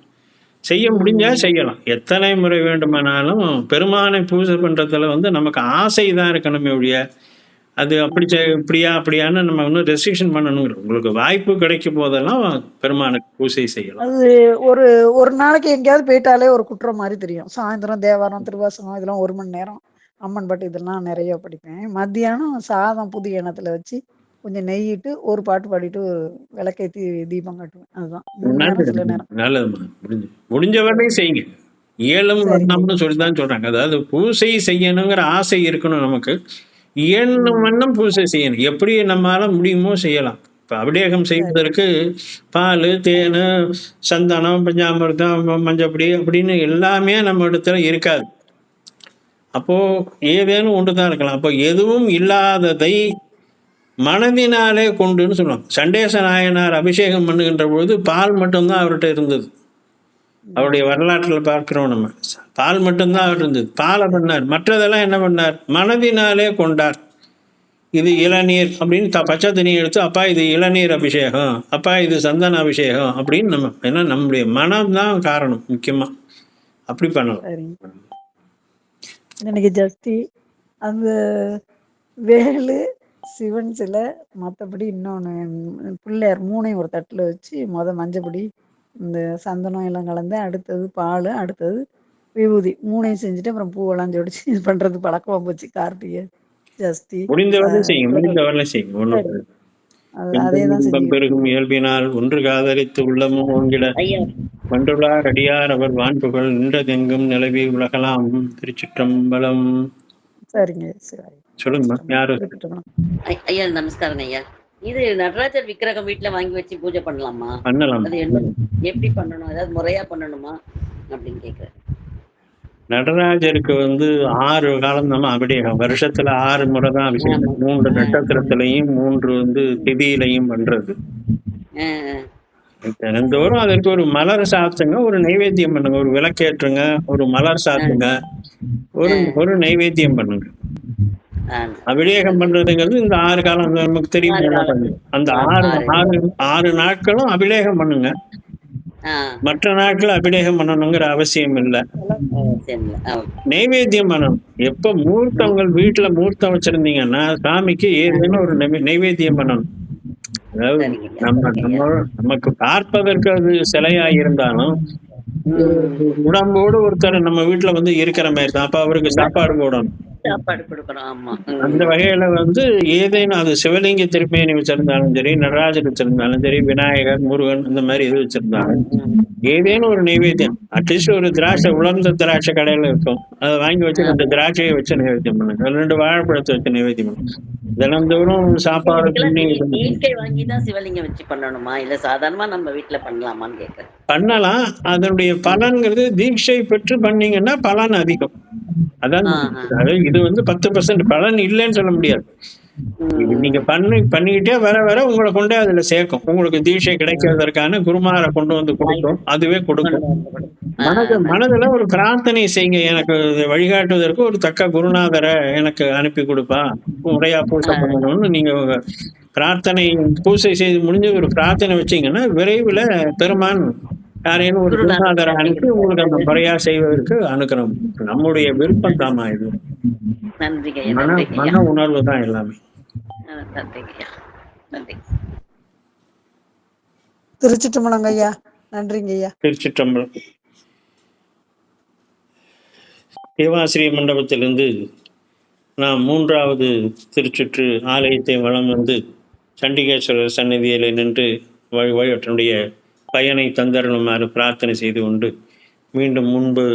செய்ய முடிஞ்சா செய்யலாம். எத்தனை முறை வேண்டுமானாலும் பெருமானை பூஜை பண்றதுல நமக்கு ஆசை தான் இருக்கணுமே ஒழிய அது அப்படி அப்படியான்னு நம்ம இன்னும் ரெஸ்ட்ரிக்ஷன் பண்ணணும். உங்களுக்கு வாய்ப்பு கிடைக்கும் போதெல்லாம் பெருமானுக்கு பூஜை செய்யலாம். அது ஒரு நாளைக்கு எங்கேயாவது போயிட்டாலே ஒரு குற்றம் மாதிரி தெரியும். சாயந்தரம் தேவாரம் திருவாசகம் இதெல்லாம் 1 மணி நேரம், அம்மன் பாட்டு இதெல்லாம் நிறைய படிப்பேன். மத்தியானம் சாதம் புது எண்ணத்துல வச்சு கொஞ்சம் நெய்யிட்டு ஒரு பாட்டு பாடிட்டு விளக்கேத்தி தீபம் காட்டுவேன். அதுதான் 3 நேரம், சில நேரம். நல்லதுமா, முடிஞ்ச வரையும் செய்யுங்க. ஏழும் வண்ணம்னு சொல்லிதான் சொல்றாங்க. அதாவது பூசை செய்யணுங்கிற ஆசை இருக்கணும் நமக்கு. எண்ணும் வண்ணம் பூஜை செய்யணும். எப்படி நம்மால முடியுமோ செய்யலாம். இப்ப அபிஷேகம் சரி செய்வதற்கு பால், தேன், சந்தனம், பஞ்சாமிர்தம், மஞ்சப்பொடி அப்படின்னு எல்லாமே நம்ம இடத்துல இருக்காது. அப்போ ஏதேனும் ஒன்றுதான் இருக்கலாம். அப்போ எதுவும் இல்லாததை மனதினாலே கொண்டுன்னு சொல்லுவாங்க. சண்டேச நாயனார் அபிஷேகம் பண்ணுகின்ற பொழுது பால் மட்டும்தான் அவர்கிட்ட இருந்தது. அவருடைய வரலாற்றில் பார்க்கிறோம் நம்ம. பால் மட்டும்தான் அவர் இருந்தது. பாலை பண்ணார். மற்றதெல்லாம் என்ன பண்ணார்? மனதினாலே கொண்டார். இது இளநீர் அப்படின்னு பச்சை தண்ணி எடுத்து, அப்பா இது இளநீர் அபிஷேகம், அப்பா இது சந்தன அபிஷேகம் அப்படின்னு நம்ம, ஏன்னா நம்முடைய மனம் தான் காரணம் முக்கியமா. அப்படி பண்ணலாம். சரிங்க. எனக்கு ஜஸ்தி அந்த வேலு சிவன் சிலை, மற்றபடி இன்னொன்று பிள்ளையார் மூணையும் ஒரு தட்டில் வச்சு மஞ்சப்பொடி இந்த சந்தனம் எல்லாம் கலந்து, அடுத்தது பால், அடுத்தது விபூதி மூணையும் செஞ்சுட்டு அப்புறம் பூவெல்லாம் ஜோடிச்சு இது பண்ணுறது பழக்கமாக போச்சு. கார்த்திகை ஜஸ்தி முடிந்தவரை செய்யும், முடிந்தவரை செய்யும். ஒன்றும் அதே தான் இன்பம் பெருகும் இயல்பினால் ஒன்று காதலித்து உள்ளமும் ஓங்கிட ஐயா வண்டுள்ளார் அடியார் அவர் வான்புகள் நின்றதெங்கும் நிலவி உலகலாம். திருச்சிற்றம்பலம். சரிங்க. சரி சொல்லுங்கம்மா. யாரு? ஐயா நமஸ்காரம் ஐயா. இது நடராஜர் விக்கிரகம் வீட்டுல வாங்கி வச்சு பூஜை பண்ணலாமா? பண்ணலாம். அது எப்படி பண்ணணும்? ஏதாவது முறையா பண்ணணுமா அப்படின்னு கேக்குறேன். நடராஜருக்கு 6 காலம் நம்ம அபிஷேகம். வருஷத்துல 6 முறை தான் அபிஷேகம். 3 நட்சத்திரத்திலையும் 3 திதியிலையும் பண்றது. தினந்தோறும் அதற்கு ஒரு மலர் சாத்துங்க, ஒரு நைவேத்தியம் பண்ணுங்க, ஒரு விளக்கேற்றுங்க, ஒரு மலர் சாத்துங்க, ஒரு நைவேத்தியம் பண்ணுங்க. அபிஷேகம் பண்றதுங்கிறது இந்த 6 காலம் நமக்கு தெரியும். அந்த 6 நாட்களும் அபிஷேகம் பண்ணுங்க. மற்ற நாட்கள் அபிஷேகம் பண்ணணுங்கிற அவசியம் இல்லை. நைவேத்தியம் பண்ணணும். எப்ப மூர்த்தங்கள் வீட்டுல மூர்த்தம் வச்சிருந்தீங்கன்னா சாமிக்கு ஏதேனும் ஒரு நைவேத்தியம் பண்ணணும். அதாவது நமக்கு பார்ப்பதற்கு அது சிலையா இருந்தாலும் உடம்போடு ஒருத்தர் நம்ம வீட்டுல இருக்கிற மாதிரி தான். அப்ப அவருக்கு சாப்பாடு போடணும். அந்த வகையில ஏதேனும் அது சிவலிங்க திருப்பேணி வச்சிருந்தாலும் சரி, நடராஜர் வச்சிருந்தாலும் சரி, விநாயகர், முருகன் இந்த மாதிரி எது வச்சிருந்தாலும் ஏதேனும் ஒரு நைவேத்தியம். அட்லீஸ்ட் ஒரு திராட்சை, உலர்ந்த திராட்சை கடையில இருக்கும், அதை வாங்கி வச்சு 2 திராட்சையை வச்சு நைவேத்தியம் பண்ணுங்க, 2 வாழைப்பழத்தை வச்சு நைவேத்தியம் பண்ணுங்க. தினந்தோறும் சாப்பாடு வாங்கிதான் சிவலிங்கம் வச்சு பண்ணணுமா, இல்ல சாதாரணமா நம்ம வீட்டுல பண்ணலாமான்னு கேட்கிறேன். பண்ணலாம். அதனுடைய பலன்கிறது தீட்சை பெற்று பண்ணீங்கன்னா பலன் அதிகம். அதான் இது 10% பலன் இல்லைன்னு சொல்ல முடியாது. நீங்க பண்ணிக்கிட்டே வர உங்களை கொண்டே அதுல சேர்க்கும். உங்களுக்கு தீட்சை கிடைக்கிறதற்கான குருமாரை கொண்டு கொடுக்கும். அதுவே கொடுக்கும். மனதுல ஒரு பிரார்த்தனை செய்யுங்க. எனக்கு வழிகாட்டுவதற்கு ஒரு தக்க குருநாதரை எனக்கு அனுப்பி கொடுப்பா, முறையா பூஜை பண்ணணும்னு நீங்க பிரார்த்தனை பூஜை செய்து முடிஞ்சு ஒரு பிரார்த்தனை வச்சீங்கன்னா விரைவில் பெருமான் யாரேனும் ஒரு குருநாதரை அனுப்பி உங்களுக்கு அந்த முறையா செய்வதற்கு அனுக்கிறோம். நம்முடைய விருப்பம் தாமா இது. மன உணர்வு தான் எல்லாமே. திருச்சிற்றம்பலம் ஐயா. நன்றிங்க ஐயா. திருச்சிற்றம்பலம். தேவாசிரிய மண்டபத்திலிருந்து நாம் 3வது திருச்சுற்று ஆலயத்தை வலம் சண்டிகேஸ்வரர் சந்நிதியில் நின்று வழிபாட்டினுடைய பயனை தந்தருளுமாறு பிரார்த்தனை செய்து கொண்டு மீண்டும் முன்பு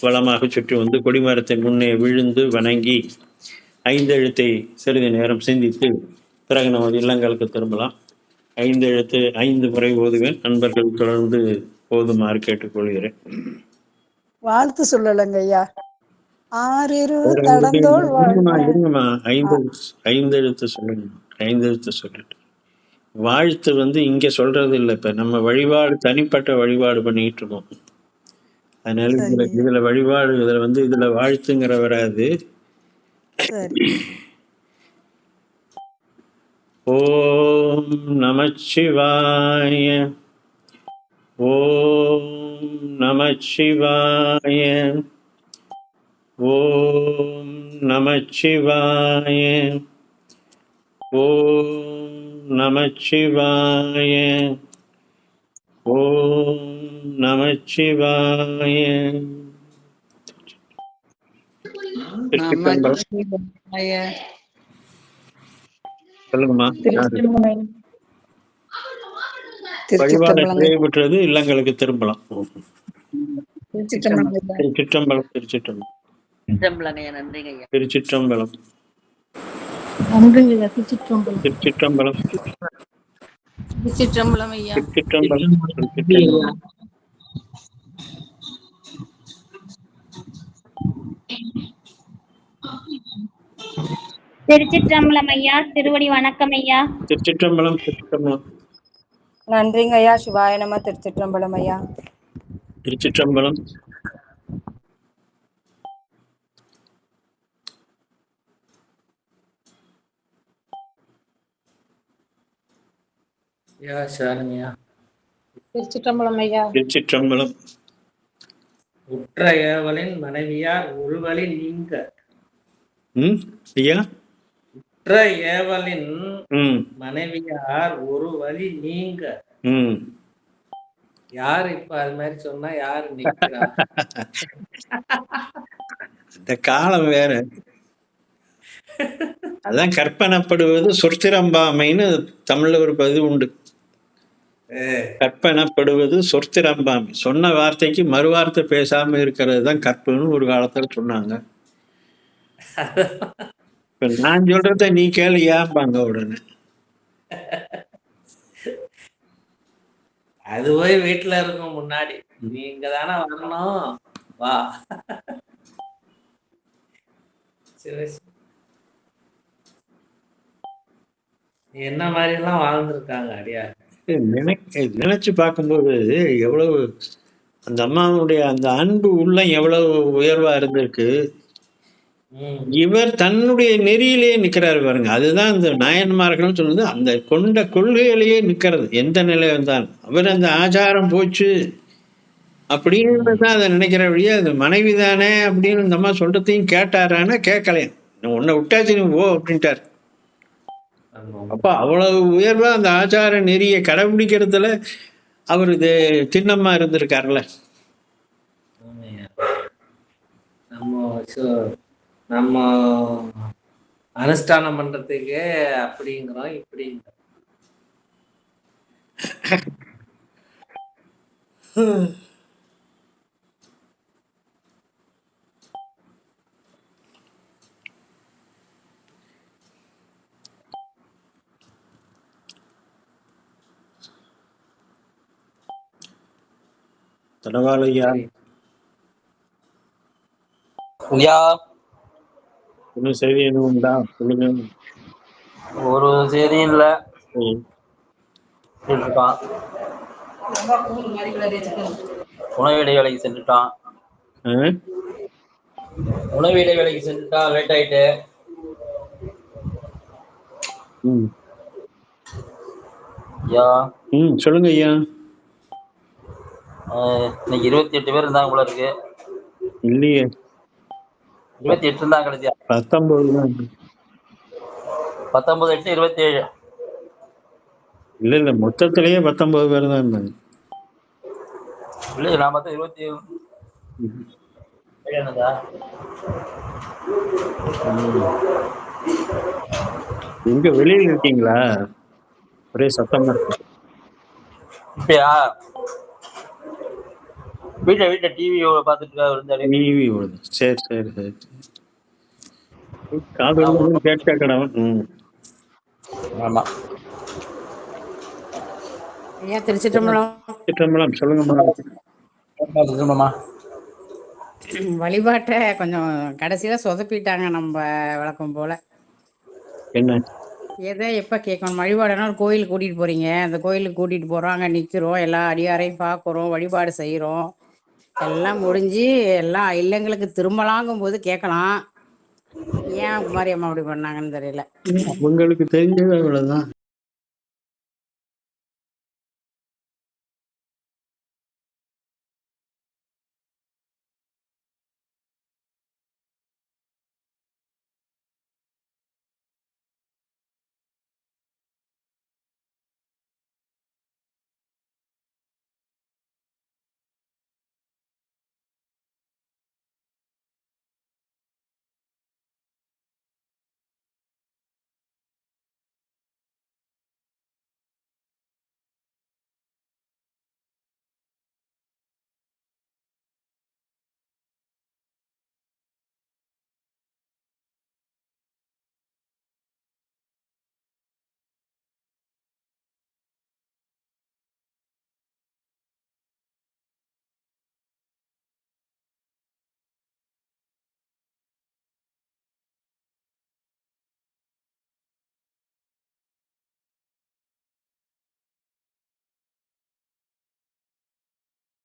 வளமாக சுற்றி கொடிமரத்தின் முன்னே விழுந்து வணங்கி 5 எழுத்தை சிறிது நேரம் சிந்தித்து பிறகு நமது இல்லங்களுக்கு திரும்பலாம். 5 எழுத்து 5 முறை ஓதுவேன். நண்பர்கள் தொடர்ந்து ஓதுமாறு கேட்டுக்கொள்கிறேன். வாழ்த்து சொல்லலங்க ஐயா. 5 எழுத்து சொல்லுங்க. 5 எழுத்து சொல்லிட்டு வாழ்த்து இங்க சொல்றது இல்லை. இப்ப நம்ம வழிபாடு தனிப்பட்ட வழிபாடு பண்ணிட்டு இருக்கோம். அதனால இதுல வழிபாடு இதுல வாழ்த்துங்கிற வராது. ஓம் நமச்சிவாய, ஓம் நமச்சிவாய, ஓம் நமச்சிவாய, ஓம் நமச்சிவாய, ஓம் நமச்சிவாய. சொல்லுங்கம்மா. வழிபாடு நிறைவுற்றது. இல்லங்களுக்கு திரும்பலாம். திருச்சிற்றம்பலம். திருச்சிற்றம்பலம். திருச்சிற்றம்பலம். நன்றிங்க ஐயா. திருச்சிற்றம்பலம். திருச்சிற்றம்பலம். திருச்சிற்றம்பலம் ஐயா. திருச்சிற்றம்பலம். திருச்சிற்றம்பலம். திருச்சிற்றம்பலம் ஐயா. திருவடி வணக்கம் ஐயா. திருச்சிற்றம்பலம். திருச்சிற்றம்பலம். நன்றிங்க ஐயா. சிவாய நம. திருச்சிற்றம்பலம் ஐயா. திருச்சிற்றம்பலம். திருச்சிற்றம்பலம் ஐயா. திருச்சிற்றம்பலம். உற்ற ஏவலின் மனைவியார் ஒருவழி நீங்க. ஐயா, உற்ற ஏவலின் ம் மனைவியார் ஒரு வழி நீங்க. ம் யாரு இப்ப அது மாதிரி சொன்னா யாரு நிக்கிறா? இந்த காலம் வேற. அதான் கற்பனப்படுவது சொற்திரம்பாமைன்னு தமிழ்ல ஒரு பதிவு உண்டு. கற்பனப்படுவது சொற்திரம்பாமை. சொன்ன வார்த்தைக்கு மறுவார்த்தை பேசாம இருக்கிறது தான் கற்புன்னு ஒரு காலத்துல சொன்னாங்க. இப்ப நான் சொல்றத நீ கேளியாம்பாங்க உடனே. அது போய் வீட்டுல இருக்கும் முன்னாடி நீங்க தானே வரணும், வா. சரி, என்ன மாதிரி எல்லாம் வாழ்ந்திருக்காங்க அடியார். நினைச்சு பார்க்கும்போது எவ்வளவு அந்த அம்மாவுடைய அந்த அன்பு உள்ளம் எவ்வளவு உயர்வா இருந்திருக்கு. இவர் தன்னுடைய நெறியிலேயே நிக்கிறாரு பாருங்க. அதுதான் அந்த நாயன்மார்கள் சொல்லுது, அந்த கொண்ட கொள்கையிலேயே நிக்கிறது. எந்த நிலை வந்தாலும் அவர் அந்த ஆச்சாரம் போச்சு அப்படின்னு தான் அதை நினைக்கிற வழியா, அது மனைவி தானே அப்படின்னு இந்த அம்மா சொல்றதையும் கேட்டாரானா கேட்கலையா. உன்னை விட்டாச்சு நீ ஓ அப்படின்ட்டார். அப்ப அவ்வளவு உயர்வா அந்த ஆச்சார நெறியை கடைபிடிக்கிறதுல அவர் இது திண்ணமா இருந்திருக்காருல்ல. நம்ம அனுஷ்டானம் பண்றதுக்கு அப்படிங்கிறோம் இப்படிங்கிறோம். தடவாளையா ஐயா, இன்னும் செய்தி எதுவும் உண்டா? சொல்லுங்க. ஒரு செய்தியும் இல்ல. ம். இருக்கான். உணவு இடைவேளைக்கு சென்றுட்டான். உணவு இடைவேளைக்கு சென்றுட்டான். லேட் ஆயிட்டு. ஐயா, சொல்லுங்க ஐயா. இன்னைக்கு 28 பேர் இருந்தாங்க போல இருக்கு. இல்லையே, 28 இருந்தாங்க. கடைசியா 19 தான். 19 8 27. இல்ல மொத்தத்திலேயே 19 பேர் தான் இருந்தாங்க. இல்ல நான் பார்த்தா 20. எங்க வெளியில இருக்கீங்களா? ஒரே சத்தமா இருக்கு. இப்பயா வீட்டுல டிவி பாத்துட்டு இருந்தாரு. டிவி ஓடுது. சரி சரி சரி. காதல் கேட்க கடவுள். ஆமா ஐயா. திருச்சிற்றம்பலம். திருச்சிற்றம்பலம். சொல்லுங்கம்மா. வழிபாட்டை கொஞ்சம் கடைசியில சொதப்பிட்டாங்க நம்ம வழக்கம் போல. என்ன எதை எப்ப கேட்கணும்? வழிபாடுனா ஒரு கோயிலுக்கு கூட்டிட்டு போறீங்க, அந்த கோயிலுக்கு கூட்டிட்டு போறோம், அங்க நிக்கிறோம், எல்லா அடியாரையும் பாக்குறோம், வழிபாடு செய்யறோம், எல்லாம் முடிஞ்சு எல்லாம் இல்லங்களுக்கு திரும்பலாங்கும் போது கேட்கலாம். ஏன் குமாரி அம்மா அப்படி பண்ணாங்கன்னு தெரியல. உங்களுக்கு தெரிஞ்சது அவ்வளவுதான்.